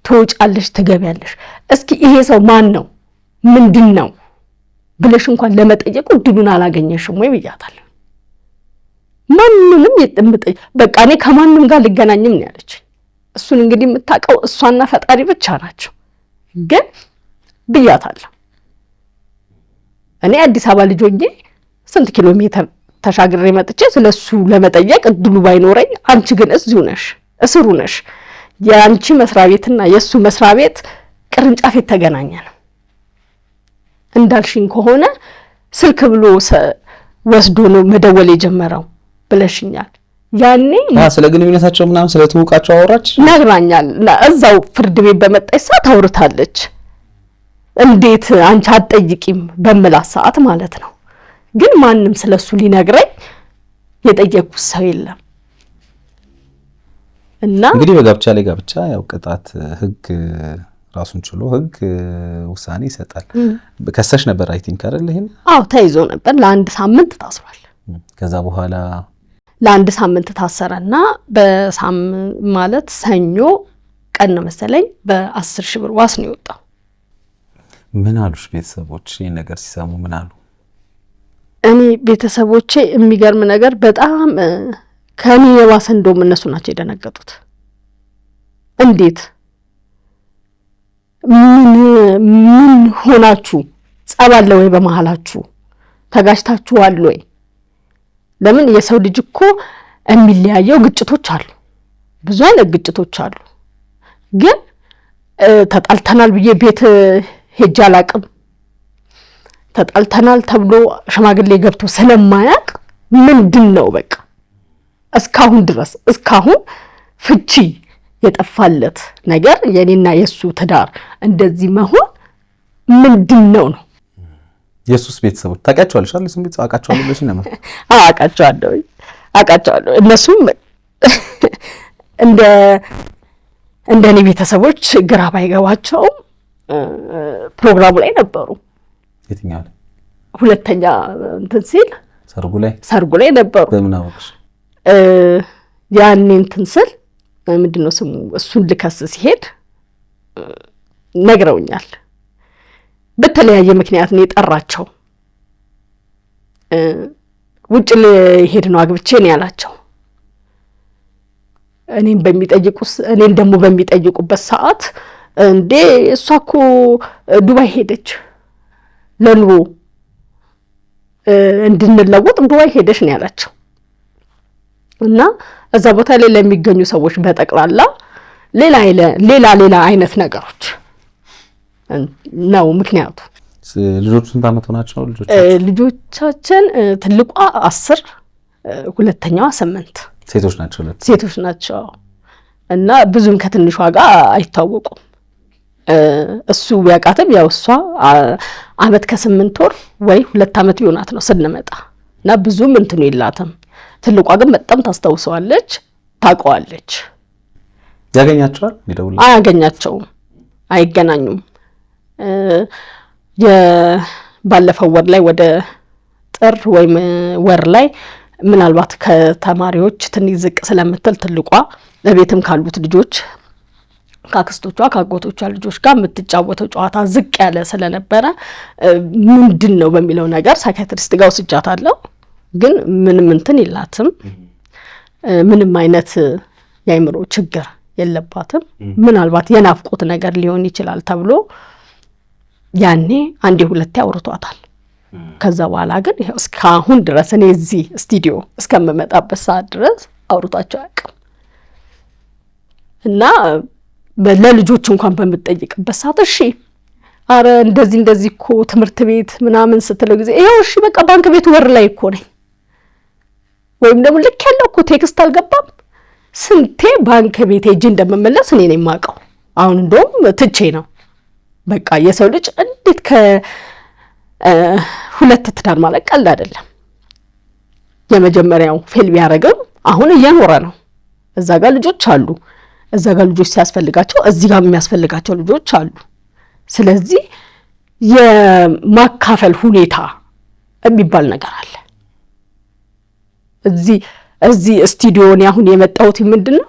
ትወጫለሽ፣ ትገቢያለሽ። እስኪ ይሄ ሰው ማን ነው ምንድን ነው ብለሽ እንኳን ለመጠየቅ እድሉን አላገኘሽም ወይ ብያታለሁ። ማንንም በቃ እኔ ከማንም ጋር ልገናኝም ነው ያለች። እሱን እንግዲህ የምታውቀው እሷና ፈጣሪ ብቻ ናቸው። ግን ብያታለሁ እኔ አዲስ አበባ ልጅ ሆኜ ስንት ኪሎ ሜትር ተሻግሬ መጥቼ ስለሱ ለመጠየቅ እድሉ ባይኖረኝ፣ አንቺ ግን እዚሁ ነሽ፣ እስሩ ነሽ። የአንቺ መስሪያ ቤትና የሱ መስሪያ ቤት ቅርንጫፍ የተገናኘ ነው። እንዳልሽኝ ከሆነ ስልክ ብሎ ወስዶ ነው መደወል የጀመረው ብለሽኛል። ያኔ ስለ ግንኙነታቸው ምናምን ስለ ትውቃቸው አወራች ነግራኛል። እዛው ፍርድ ቤት በመጣች ሰዓት አውርታለች። እንዴት አንቺ አትጠይቂም በመላስ ሰዓት ማለት ነው። ግን ማንም ስለሱ ሊነግረኝ የጠየቁት ሰው የለም። እና እንግዲህ በጋብቻ ላይ ጋብቻ ያው ቅጣት ህግ ራሱን ችሎ ህግ ውሳኔ ይሰጣል። ከሰሽ ነበር አይ ቲንክ አይደል? ይሄን አዎ ተይዞ ነበር። ለ1 ሳምንት ታስሯል። ከዛ በኋላ ለ1 ሳምንት ታሰረና በሳምንት ማለት ሰኞ ቀን ነው መሰለኝ በ10 ሺህ ብር ዋስ ነው የወጣው። ምን አሉሽ ቤተሰቦች ይሄን ነገር ሲሰሙ ምን አሉ? እኔ ቤተሰቦቼ የሚገርም ነገር በጣም ከኔ የዋሰ እንደውም እነሱ ናቸው የደነገጡት። እንዴት ምን ሆናችሁ? ጸብ አለ ወይ በመሃላችሁ? ተጋጭታችኋል ወይ? ለምን የሰው ልጅ እኮ የሚለያየው ግጭቶች አሉ፣ ብዙ አይነት ግጭቶች አሉ። ግን ተጣልተናል ብዬ ቤት ሄጄ አላቅም። ተጣልተናል ተብሎ ሽማግሌ ገብቶ ስለማያቅ ምንድን ነው በቃ እስካሁን ፍቺ የጠፋለት ነገር የኔና የሱ ትዳር እንደዚህ መሆን ምንድን ነው? የሱስ ቤተሰቦች ታውቂያቸዋለሽ አይደል? እሱም ቤተሰብ አውቃቸዋለሁ ብለሽ ነበር። አውቃቸዋለሁ። እነሱም እንደኔ ቤተሰቦች ግራ ባይገባቸውም ፕሮግራሙ ላይ ነበሩ። የትኛው ላይ? ሁለተኛ እንትን ሲል ሰርጉ ላይ ነበሩ። በምን አወቅሽ? ያኔ እንትን ስል ምንድነው ስሙ እሱን ልከስ ሲሄድ ነግረውኛል። በተለያየ ምክንያት ነው የጠራቸው። ውጭ ልሄድ ነው አግብቼ ነው ያላቸው። እኔን ደግሞ በሚጠይቁበት ሰዓት እንዴ እሷ እኮ ዱባይ ሄደች ለኑሮ እንድንለወጥ ዱባይ ሄደች ነው ያላቸው። እና እዛ ቦታ ላይ ለሚገኙ ሰዎች በጠቅላላ ሌላ አይነት ነገሮች ነው ምክንያቱ። ልጆቹ ስንት ዓመት ሆናቸው? ልጆቻችን ትልቋ 10 ሁለተኛዋ 8 ሴቶች ናቸው። እና ብዙም ከትንሿ ጋር አይታወቁም። እሱ ቢያውቃትም ያው እሷ ዓመት ከ8 ወር ወይ 2 ዓመት ቢሆናት ነው ስንመጣ። እና ብዙም እንትኑ የላትም። ትልቋ ግን በጣም ታስታውሰዋለች፣ ታውቀዋለች። ያገኛቸዋል? አያገኛቸውም፣ አይገናኙም። ባለፈው ወር ላይ ወደ ጥር ወይም ወር ላይ ምናልባት ከተማሪዎች ትንሽ ዝቅ ስለምትል ትልቋ ለቤትም ካሉት ልጆች ካክስቶቿ ካጎቶቿ ልጆች ጋር የምትጫወተው ጨዋታ ዝቅ ያለ ስለነበረ ምንድን ነው በሚለው ነገር ሳይካትሪስት ጋር ወስጃታለሁ። ግን ምንም እንትን የላትም፣ ምንም አይነት የአይምሮ ችግር የለባትም። ምናልባት የናፍቆት ነገር ሊሆን ይችላል ተብሎ ያኔ አንዴ ሁለቴ አውርቷታል። ከዛ በኋላ ግን ይሄው እስካሁን ድረስ እኔ እዚህ ስቱዲዮ እስከምመጣበት ሰዓት ድረስ አውርቷቸው አያውቅም። እና ለልጆች እንኳን በምትጠይቅበት ሰዓት እሺ አረ እንደዚህ እኮ ትምህርት ቤት ምናምን ስትለው ጊዜ ይሄው እሺ በቃ ባንክ ቤት ወር ላይ እኮ ነኝ፣ ወይም ደግሞ ልክ ያለው እኮ ቴክስት አልገባም። ስንቴ ባንክ ቤት ሄጄ እንደምመለስ እኔ ነኝ የማውቀው። አሁን እንደውም ትቼ ነው በቃ። የሰው ልጅ እንዴት ከሁለት ትዳር ማለት ቀልድ አይደለም። የመጀመሪያው ፌል ቢያደርግም አሁን እየኖረ ነው። እዛ ጋር ልጆች አሉ። እዛ ጋር ልጆች ሲያስፈልጋቸው እዚህ ጋር የሚያስፈልጋቸው ልጆች አሉ። ስለዚህ የማካፈል ሁኔታ የሚባል ነገር አለ። እዚህ ስቱዲዮን አሁን የመጣሁት ምንድነው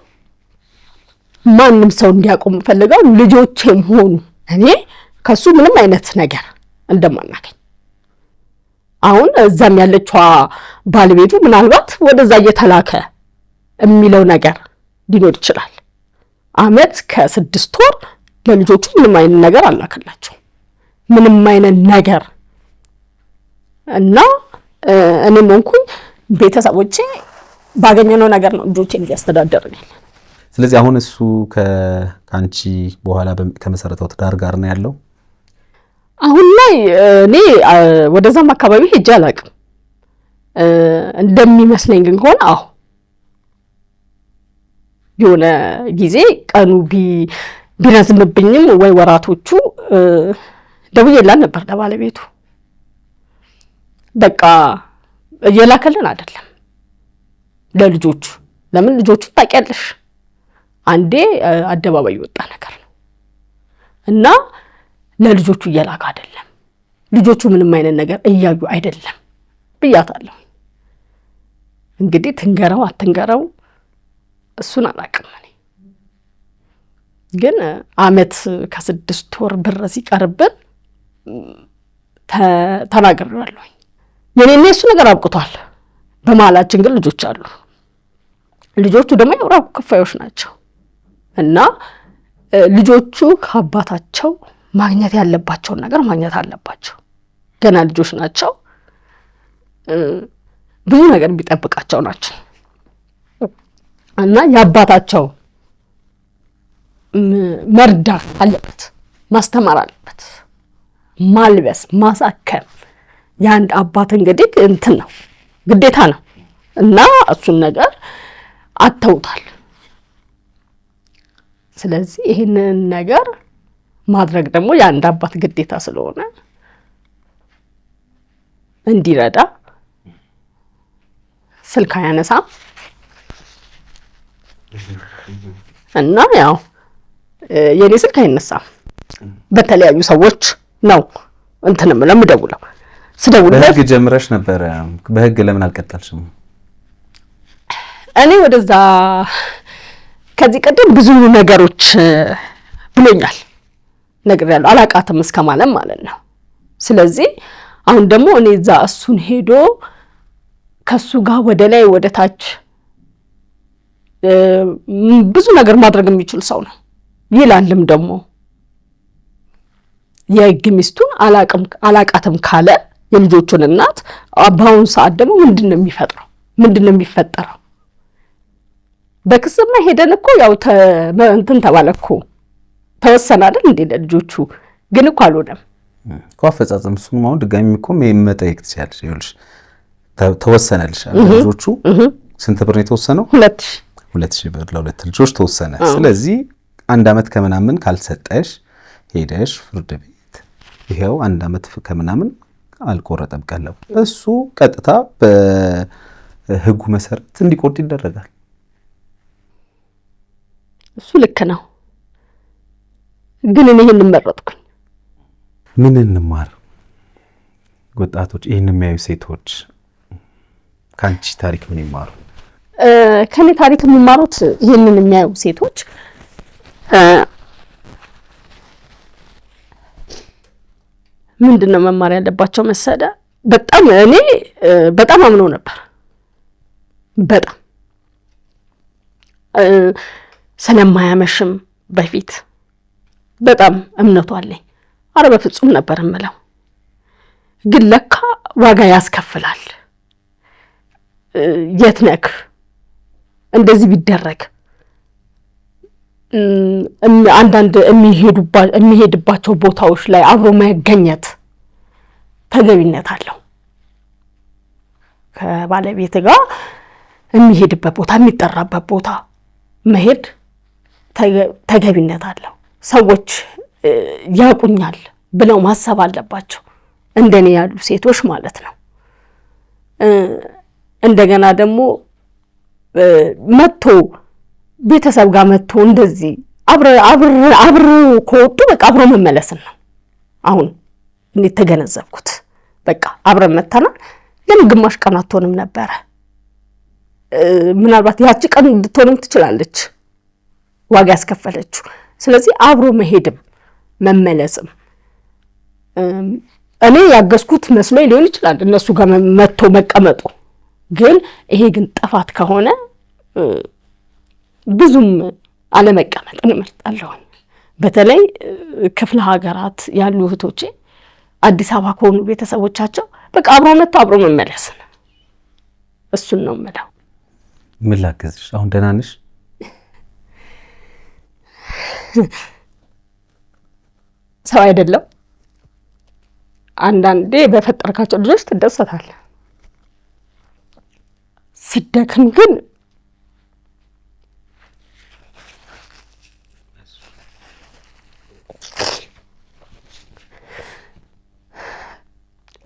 ማንም ሰው እንዲያቆም ፈልገው ልጆቼም ሆኑ እኔ ከሱ ምንም አይነት ነገር እንደማናገኝ። አሁን እዛም ያለችዋ ባለቤቱ ምናልባት ወደዛ እየተላከ የሚለው ነገር ሊኖር ይችላል። ዓመት ከ6 ወር ለልጆቹ ምንም አይነት ነገር አላከላቸው፣ ምንም አይነት ነገር። እና እኔም ሆንኩኝ ቤተሰቦቼ ባገኘነው ነገር ነው ልጆቼን እያስተዳደርን ያለ። ስለዚህ አሁን እሱ ከአንቺ በኋላ ከመሰረተው ትዳር ጋር ነው ያለው? አሁን ላይ እኔ ወደዛም አካባቢ ሄጄ አላውቅም። እንደሚመስለኝ ግን ከሆነ የሆነ ጊዜ ቀኑ ቢረዝምብኝም ወይ ወራቶቹ ደውዬላት ነበር ለባለቤቱ። በቃ እየላከልን አይደለም ለልጆቹ። ለምን ልጆቹ ታውቂያለሽ አንዴ አደባባይ የወጣ ነገር ነው እና ለልጆቹ እየላከ አይደለም። ልጆቹ ምንም አይነት ነገር እያዩ አይደለም ብያታለሁ። እንግዲህ ትንገረው አትንገረው እሱን አላውቅም። እኔ ግን ዓመት ከ6 ወር ብር ሲቀርብን ተናግሬዋለሁ። የኔና የሱ ነገር አብቅቷል። በመሀላችን ግን ልጆች አሉ። ልጆቹ ደግሞ የአብራኩ ክፋዮች ናቸው እና ልጆቹ ከአባታቸው ማግኘት ያለባቸውን ነገር ማግኘት አለባቸው። ገና ልጆች ናቸው። ብዙ ነገር ቢጠብቃቸው ናቸው እና የአባታቸው መርዳት አለበት፣ ማስተማር አለበት፣ ማልበስ፣ ማሳከም የአንድ አባት እንግዲህ እንትን ነው፣ ግዴታ ነው እና እሱን ነገር አተውታል። ስለዚህ ይህንን ነገር ማድረግ ደግሞ የአንድ አባት ግዴታ ስለሆነ እንዲረዳ ስልክ አያነሳም እና ያው የኔ ስልክ አይነሳም። በተለያዩ ሰዎች ነው እንትንም ለምደውለው በህግ ጀምረሽ ነበር። በህግ ለምን አልቀጠልሽም? እኔ ወደዛ ከዚህ ቀደም ብዙ ነገሮች ብሎኛል፣ ነግሬያለሁ፣ አላቃተም እስከማለም ማለት ነው። ስለዚህ አሁን ደግሞ እኔ እዛ እሱን ሄዶ ከሱ ጋር ወደ ላይ ወደ ታች ብዙ ነገር ማድረግ የሚችል ሰው ነው ይላልም ደግሞ የህግ ሚስቱን አላቃተም ካለ የልጆቹን እናት በአሁኑ ሰዓት ደግሞ ምንድነው የሚፈጥረው? ምንድነው የሚፈጠረው? በክስማ ሄደን እኮ ያው እንትን ተባለ እኮ ተወሰነ አይደል እንዴ? ለልጆቹ ግን እኮ አልሆነም እኮ አፈጻጸም። እሱም አሁን ድጋሚ እኮ መጠየቅ ትችያለሽ። ይኸውልሽ ተወሰነልሽ ልጆቹ ስንት ብር ነው የተወሰነው? 2000 ብር ለሁለት ልጆች ተወሰነ። ስለዚህ 1 ዓመት ከምናምን ካልሰጠሽ ሄደሽ ፍርድ ቤት ይሄው 1 ዓመት ከምናምን አልቆረጠም ቀለቡ፣ እሱ ቀጥታ በህጉ መሰረት እንዲቆርጥ ይደረጋል። እሱ ልክ ነው። ግን እኔ ይሄን መረጥኩኝ። ምን እንማር? ወጣቶች ይሄን የሚያዩ ሴቶች ካንቺ ታሪክ ምን ይማሩ? ከኔ ታሪክ የሚማሩት ይሄንን የሚያዩ ሴቶች ምንድነው መማር ያለባቸው መሰለ? በጣም እኔ በጣም አምነው ነበር። በጣም ስለማያመሽም በፊት በጣም እምነቱ አለኝ። አረ በፍጹም ነበር እምለው። ግን ለካ ዋጋ ያስከፍላል። የት ነክ እንደዚህ ቢደረግ አንዳንድ የሚሄድባቸው ቦታዎች ላይ አብሮ መገኘት ተገቢነት አለው። ከባለቤት ጋር የሚሄድበት ቦታ የሚጠራበት ቦታ መሄድ ተገቢነት አለው። ሰዎች ያቁኛል ብለው ማሰብ አለባቸው፣ እንደኔ ያሉ ሴቶች ማለት ነው። እንደገና ደግሞ መጥቶ ቤተሰብ ጋር መጥቶ እንደዚህ አብሮ ከወጡ በቃ አብሮ መመለስን ነው። አሁን እንዴት ተገነዘብኩት። በቃ አብረን መተናል። ለምን ግማሽ ቀን አትሆንም ነበረ? ምናልባት ያቺ ቀን ልትሆንም ትችላለች ዋጋ ያስከፈለችው። ስለዚህ አብሮ መሄድም መመለስም እኔ ያገዝኩት መስሎኝ ሊሆን ይችላል እነሱ ጋር መጥቶ መቀመጡ። ግን ይሄ ግን ጥፋት ከሆነ ብዙም አለመቀመጥን እመርጣለሁ። በተለይ ክፍለ ሀገራት ያሉ እህቶቼ አዲስ አበባ ከሆኑ ቤተሰቦቻቸው በቃ አብሮ መጥቶ አብሮ መመለስን እሱን ነው የምለው። ምን ላግዝሽ? አሁን ደህና ነሽ? ሰው አይደለም አንዳንዴ በፈጠርካቸው ልጆች ትደሰታለህ። ስደክም ግን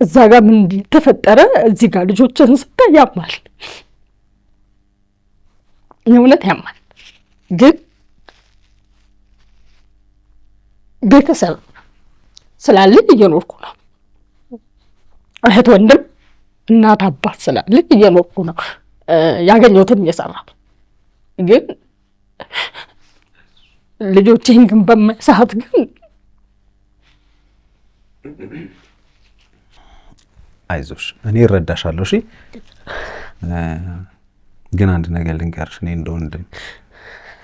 እዛ ጋር ምን ተፈጠረ እዚህ ጋር ልጆችን ስታይ ያማል፣ እውነት ያማል። ግን ቤተሰብ ስላለኝ እየኖርኩ ነው። እህት ወንድም እናት አባት ስላለኝ እየኖርኩ ነው። ያገኘሁትን እየሰራሁ ግን ልጆቼን ግን በማይሳት ግን አይዞሽ፣ እኔ እረዳሻለሁ። እሺ፣ ግን አንድ ነገር ልንገርሽ። እኔ እንደ ወንድም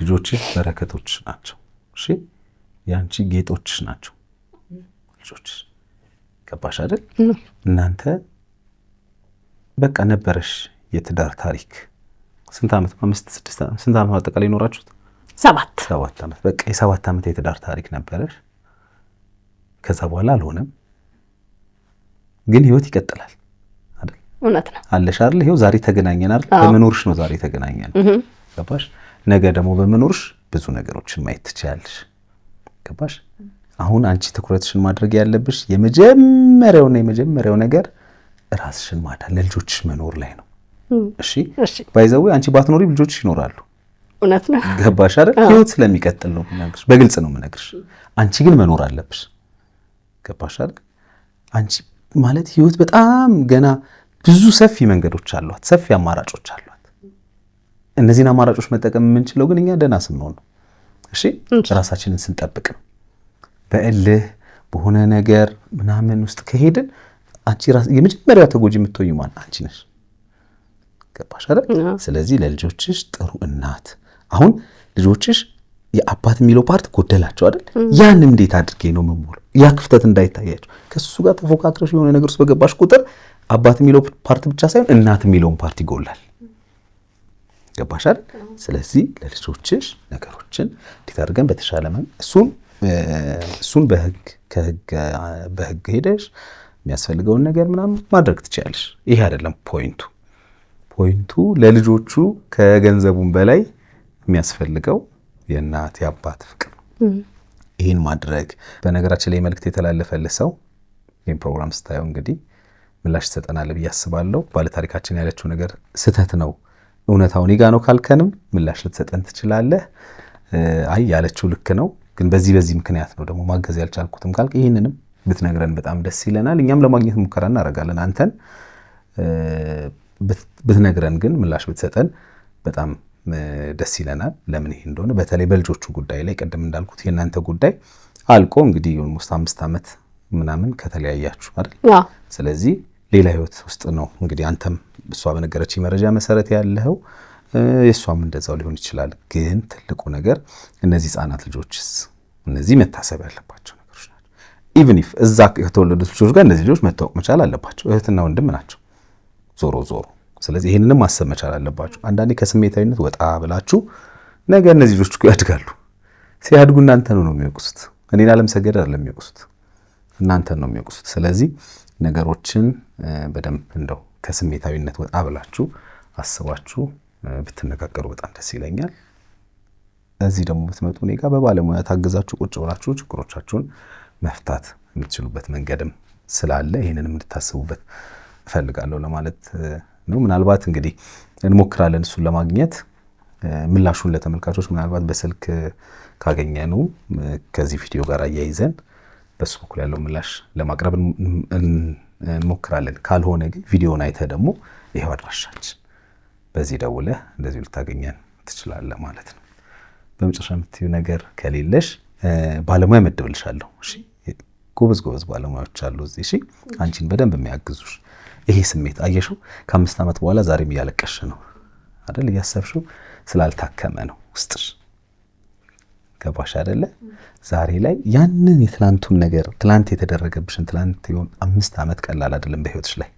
ልጆችሽ በረከቶችሽ ናቸው። እሺ፣ ያንቺ ጌጦችሽ ናቸው ልጆችሽ። ገባሽ አይደል? እናንተ በቃ ነበረሽ የትዳር ታሪክ ስንት ዓመት? 5 6 ዓመት። ስንት ዓመት አጠቃላይ ይኖራችሁት? 7 ዓመት። በቃ የ7 ዓመት የትዳር ታሪክ ነበረሽ። ከዛ በኋላ አልሆነም፣ ግን ህይወት ይቀጥላል አይደል? እውነት ነው። አለሽ አይደል? ይሄው ዛሬ ተገናኘን አይደል? በመኖርሽ ነው ዛሬ ተገናኘን። ገባሽ? ነገ ደግሞ በመኖርሽ ብዙ ነገሮችን ማየት ትችያለሽ። ገባሽ? አሁን አንቺ ትኩረትሽን ማድረግ ያለብሽ የመጀመሪያው ነገር ራስሽን ማዳን ለልጆችሽ መኖር ላይ ነው። እሺ ባይዘው አንቺ ባትኖሪ ልጆችሽ ይኖራሉ። እውነት ነው። ገባሽ አይደል? ህይወት ስለሚቀጥል ነው የምነግርሽ፣ በግልጽ ነው የምነግርሽ። አንቺ ግን መኖር አለብሽ። ገባሽ አይደል? አንቺ ማለት ህይወት በጣም ገና ብዙ ሰፊ መንገዶች አሏት፣ ሰፊ አማራጮች አሏት። እነዚህን አማራጮች መጠቀም የምንችለው ግን እኛ ደህና ስንሆን ነው። እሺ ራሳችንን ስንጠብቅ ነው። በእልህ በሆነ ነገር ምናምን ውስጥ ከሄድን አንቺ ራስ የመጀመሪያው ተጎጂ የምትሆኚ ማን አንቺ ነሽ። ገባሽ አይደል? ስለዚህ ለልጆችሽ ጥሩ እናት። አሁን ልጆችሽ የአባት የሚለው ፓርት ጎደላቸው አይደል? ያን እንዴት አድርጌ ነው የምሞላው? ያ ክፍተት እንዳይታያቸው ከሱ ጋር ተፎካክረሽ የሆነ ነገር ውስጥ በገባሽ ቁጥር አባት የሚለው ፓርት ብቻ ሳይሆን እናት የሚለውን ፓርት ይጎላል። ገባሽ አይደል? ስለዚህ ለልጆችሽ ነገሮችን እንዴት አድርገን በተሻለ እሱን በህግ ሄደሽ የሚያስፈልገውን ነገር ምናምን ማድረግ ትችያለሽ። ይሄ አይደለም ፖይንቱ ለልጆቹ ከገንዘቡም በላይ የሚያስፈልገው የእናት የአባት ፍቅር ነው። ይህን ማድረግ በነገራችን ላይ መልእክት የተላለፈልህ ሰው ይህን ፕሮግራም ስታየው እንግዲህ ምላሽ ትሰጠናለህ ብዬ አስባለሁ። ባለታሪካችን ያለችው ነገር ስህተት ነው፣ እውነታው እኔ ጋ ነው ካልከንም ምላሽ ልትሰጠን ትችላለህ። አይ ያለችው ልክ ነው፣ ግን በዚህ ምክንያት ነው ደግሞ ማገዝ ያልቻልኩትም ካልክ ይህንንም ብትነግረን በጣም ደስ ይለናል። እኛም ለማግኘት ሙከራ እናደርጋለን። አንተን ብትነግረን ግን ምላሽ ብትሰጠን በጣም ደስ ይለናል። ለምን ይሄ እንደሆነ በተለይ በልጆቹ ጉዳይ ላይ ቀደም እንዳልኩት የእናንተ ጉዳይ አልቆ እንግዲህ ኦልሞስት 5 ዓመት ምናምን ከተለያያችሁ አይደል? ስለዚህ ሌላ ህይወት ውስጥ ነው እንግዲህ አንተም እሷ በነገረችኝ መረጃ መሰረት ያለው የእሷም እንደዛው ሊሆን ይችላል። ግን ትልቁ ነገር እነዚህ ህፃናት ልጆችስ እነዚህ መታሰብ ያለባቸው ነገሮች ናቸው። ኢቭን ኢፍ እዛ ከተወለዱት ልጆች ጋር እነዚህ ልጆች መታወቅ መቻል አለባቸው። እህትና ወንድም ናቸው ዞሮ። ስለዚህ ይሄንንም ማሰብ መቻል አለባችሁ። አንዳንዴ ከስሜታዊነት ወጣ ብላችሁ ነገ እነዚህ ልጆች እኮ ያድጋሉ። ሲያድጉ እናንተን ነው የሚወቅሱት። እኔን አለምሰገድ አይደለም የሚወቅሱት፣ እናንተን ነው የሚወቅሱት። ስለዚህ ነገሮችን በደንብ እንደው ከስሜታዊነት ወጣ ብላችሁ አስባችሁ ብትነጋገሩ በጣም ደስ ይለኛል። እዚህ ደግሞ ብትመጡ እኔ ጋር በባለሙያ ታግዛችሁ ቁጭ ብላችሁ ችግሮቻችሁን መፍታት የምትችሉበት መንገድም ስላለ ይሄንንም እንድታስቡበት እፈልጋለሁ ለማለት ነው። ምናልባት እንግዲህ እንሞክራለን እሱን ለማግኘት ምላሹን ለተመልካቾች ምናልባት በስልክ ካገኘነው ከዚህ ቪዲዮ ጋር አያይዘን በሱ በኩል ያለው ምላሽ ለማቅረብ እንሞክራለን። ካልሆነ ግን ቪዲዮውን አይተህ ደግሞ ይሄው አድራሻችን በዚህ ደውለህ እንደዚህ ልታገኘን ትችላለህ ማለት ነው። በመጨረሻ የምትይው ነገር ከሌለሽ ባለሙያ መድብልሻለሁ። እሺ፣ ጎበዝ ባለሙያዎች አሉ እዚህ። እሺ፣ አንቺን በደንብ የሚያግዙሽ። ይሄ ስሜት አየሽው ከ5 ዓመት በኋላ ዛሬም እያለቀሽ ነው አይደል? እያሰብሽው ስላልታከመ ነው ውስጥሽ። ገባሽ አይደለ? ዛሬ ላይ ያንን የትላንቱን ነገር ትላንት የተደረገብሽን ትላንት ይሁን 5 ዓመት ቀላል አይደለም በህይወትሽ ላይ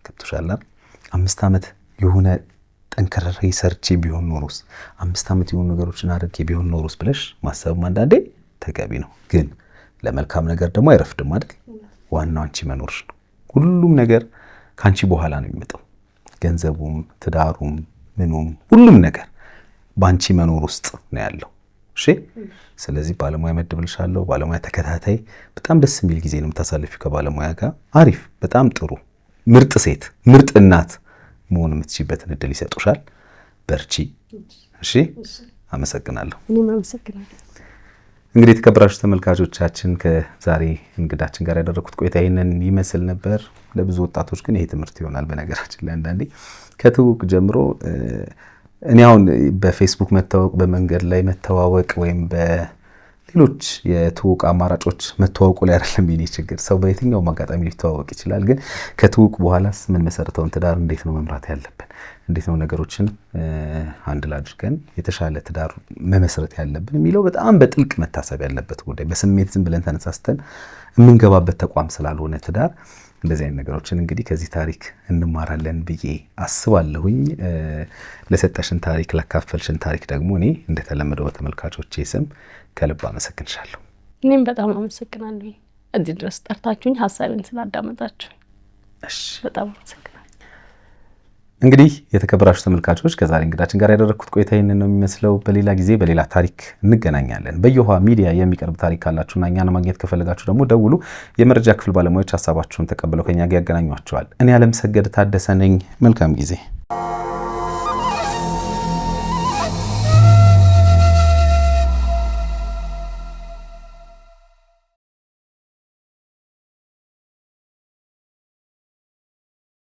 ገብቶሻል አይደል? 5 ዓመት የሆነ ጠንከረሬ ሰርቼ ቢሆን ኖሮስ 5 ዓመት የሆኑ ነገሮችን አድርጌ ቢሆን ኖሮስ ብለሽ ማሰብም አንዳንዴ ተገቢ ነው። ግን ለመልካም ነገር ደግሞ አይረፍድም አይደል? ዋናው አንቺ መኖርሽ ነው። ሁሉም ነገር ካንቺ በኋላ ነው የሚመጣው። ገንዘቡም፣ ትዳሩም፣ ምኑም ሁሉም ነገር ባንቺ መኖር ውስጥ ነው ያለው። እሺ፣ ስለዚህ ባለሙያ መድብልሻለሁ። ባለሙያ ተከታታይ በጣም ደስ የሚል ጊዜ ነው የምታሳልፊው ከባለሙያ ጋር። አሪፍ፣ በጣም ጥሩ፣ ምርጥ ሴት፣ ምርጥ እናት መሆን የምትችይበትን እድል ይሰጡሻል። በርቺ። እሺ፣ አመሰግናለሁ። እኔም አመሰግናለሁ። እንግዲህ የተከበራችሁ ተመልካቾቻችን ከዛሬ እንግዳችን ጋር ያደረኩት ቆይታ ይሄንን ይመስል ነበር። ለብዙ ወጣቶች ግን ይሄ ትምህርት ይሆናል። በነገራችን ላይ አንዳንዴ ከትውውቅ ጀምሮ እኔ አሁን በፌስቡክ መተዋወቅ፣ በመንገድ ላይ መተዋወቅ ወይም በሌሎች የትውውቅ አማራጮች መተዋወቁ ላይ አይደለም የኔ ችግር። ሰው በየትኛውም አጋጣሚ ሊተዋወቅ ይችላል። ግን ከትውውቅ በኋላስ ምን መሰረተውን ትዳር እንዴት ነው መምራት ያለብን፣ እንዴት ነው ነገሮችን አንድ ላይ አድርገን የተሻለ ትዳር መመስረት ያለብን የሚለው በጣም በጥልቅ መታሰብ ያለበት ጉዳይ። በስሜት ዝም ብለን ተነሳስተን የምንገባበት ተቋም ስላልሆነ ትዳር እንደዚህ አይነት ነገሮችን እንግዲህ ከዚህ ታሪክ እንማራለን ብዬ አስባለሁኝ። ለሰጠሽን ታሪክ፣ ለካፈልሽን ታሪክ ደግሞ እኔ እንደተለመደው በተመልካቾቼ ስም ከልብ አመሰግንሻለሁ። እኔም በጣም አመሰግናለሁ እዚህ ድረስ ጠርታችሁኝ ሀሳቤን ስላዳመጣችሁ። እሺ፣ በጣም አመሰግናለሁ። እንግዲህ የተከበራችሁ ተመልካቾች ከዛሬ እንግዳችን ጋር ያደረኩት ቆይታ ይህንን ነው የሚመስለው። በሌላ ጊዜ በሌላ ታሪክ እንገናኛለን። በየውሃ ሚዲያ የሚቀርብ ታሪክ ካላችሁና እኛን ማግኘት ከፈለጋችሁ ደግሞ ደውሉ። የመረጃ ክፍል ባለሙያዎች ሀሳባችሁን ተቀብለው ከኛ ጋር ያገናኟቸዋል። እኔ አለምሰገድ ታደሰ ነኝ። መልካም ጊዜ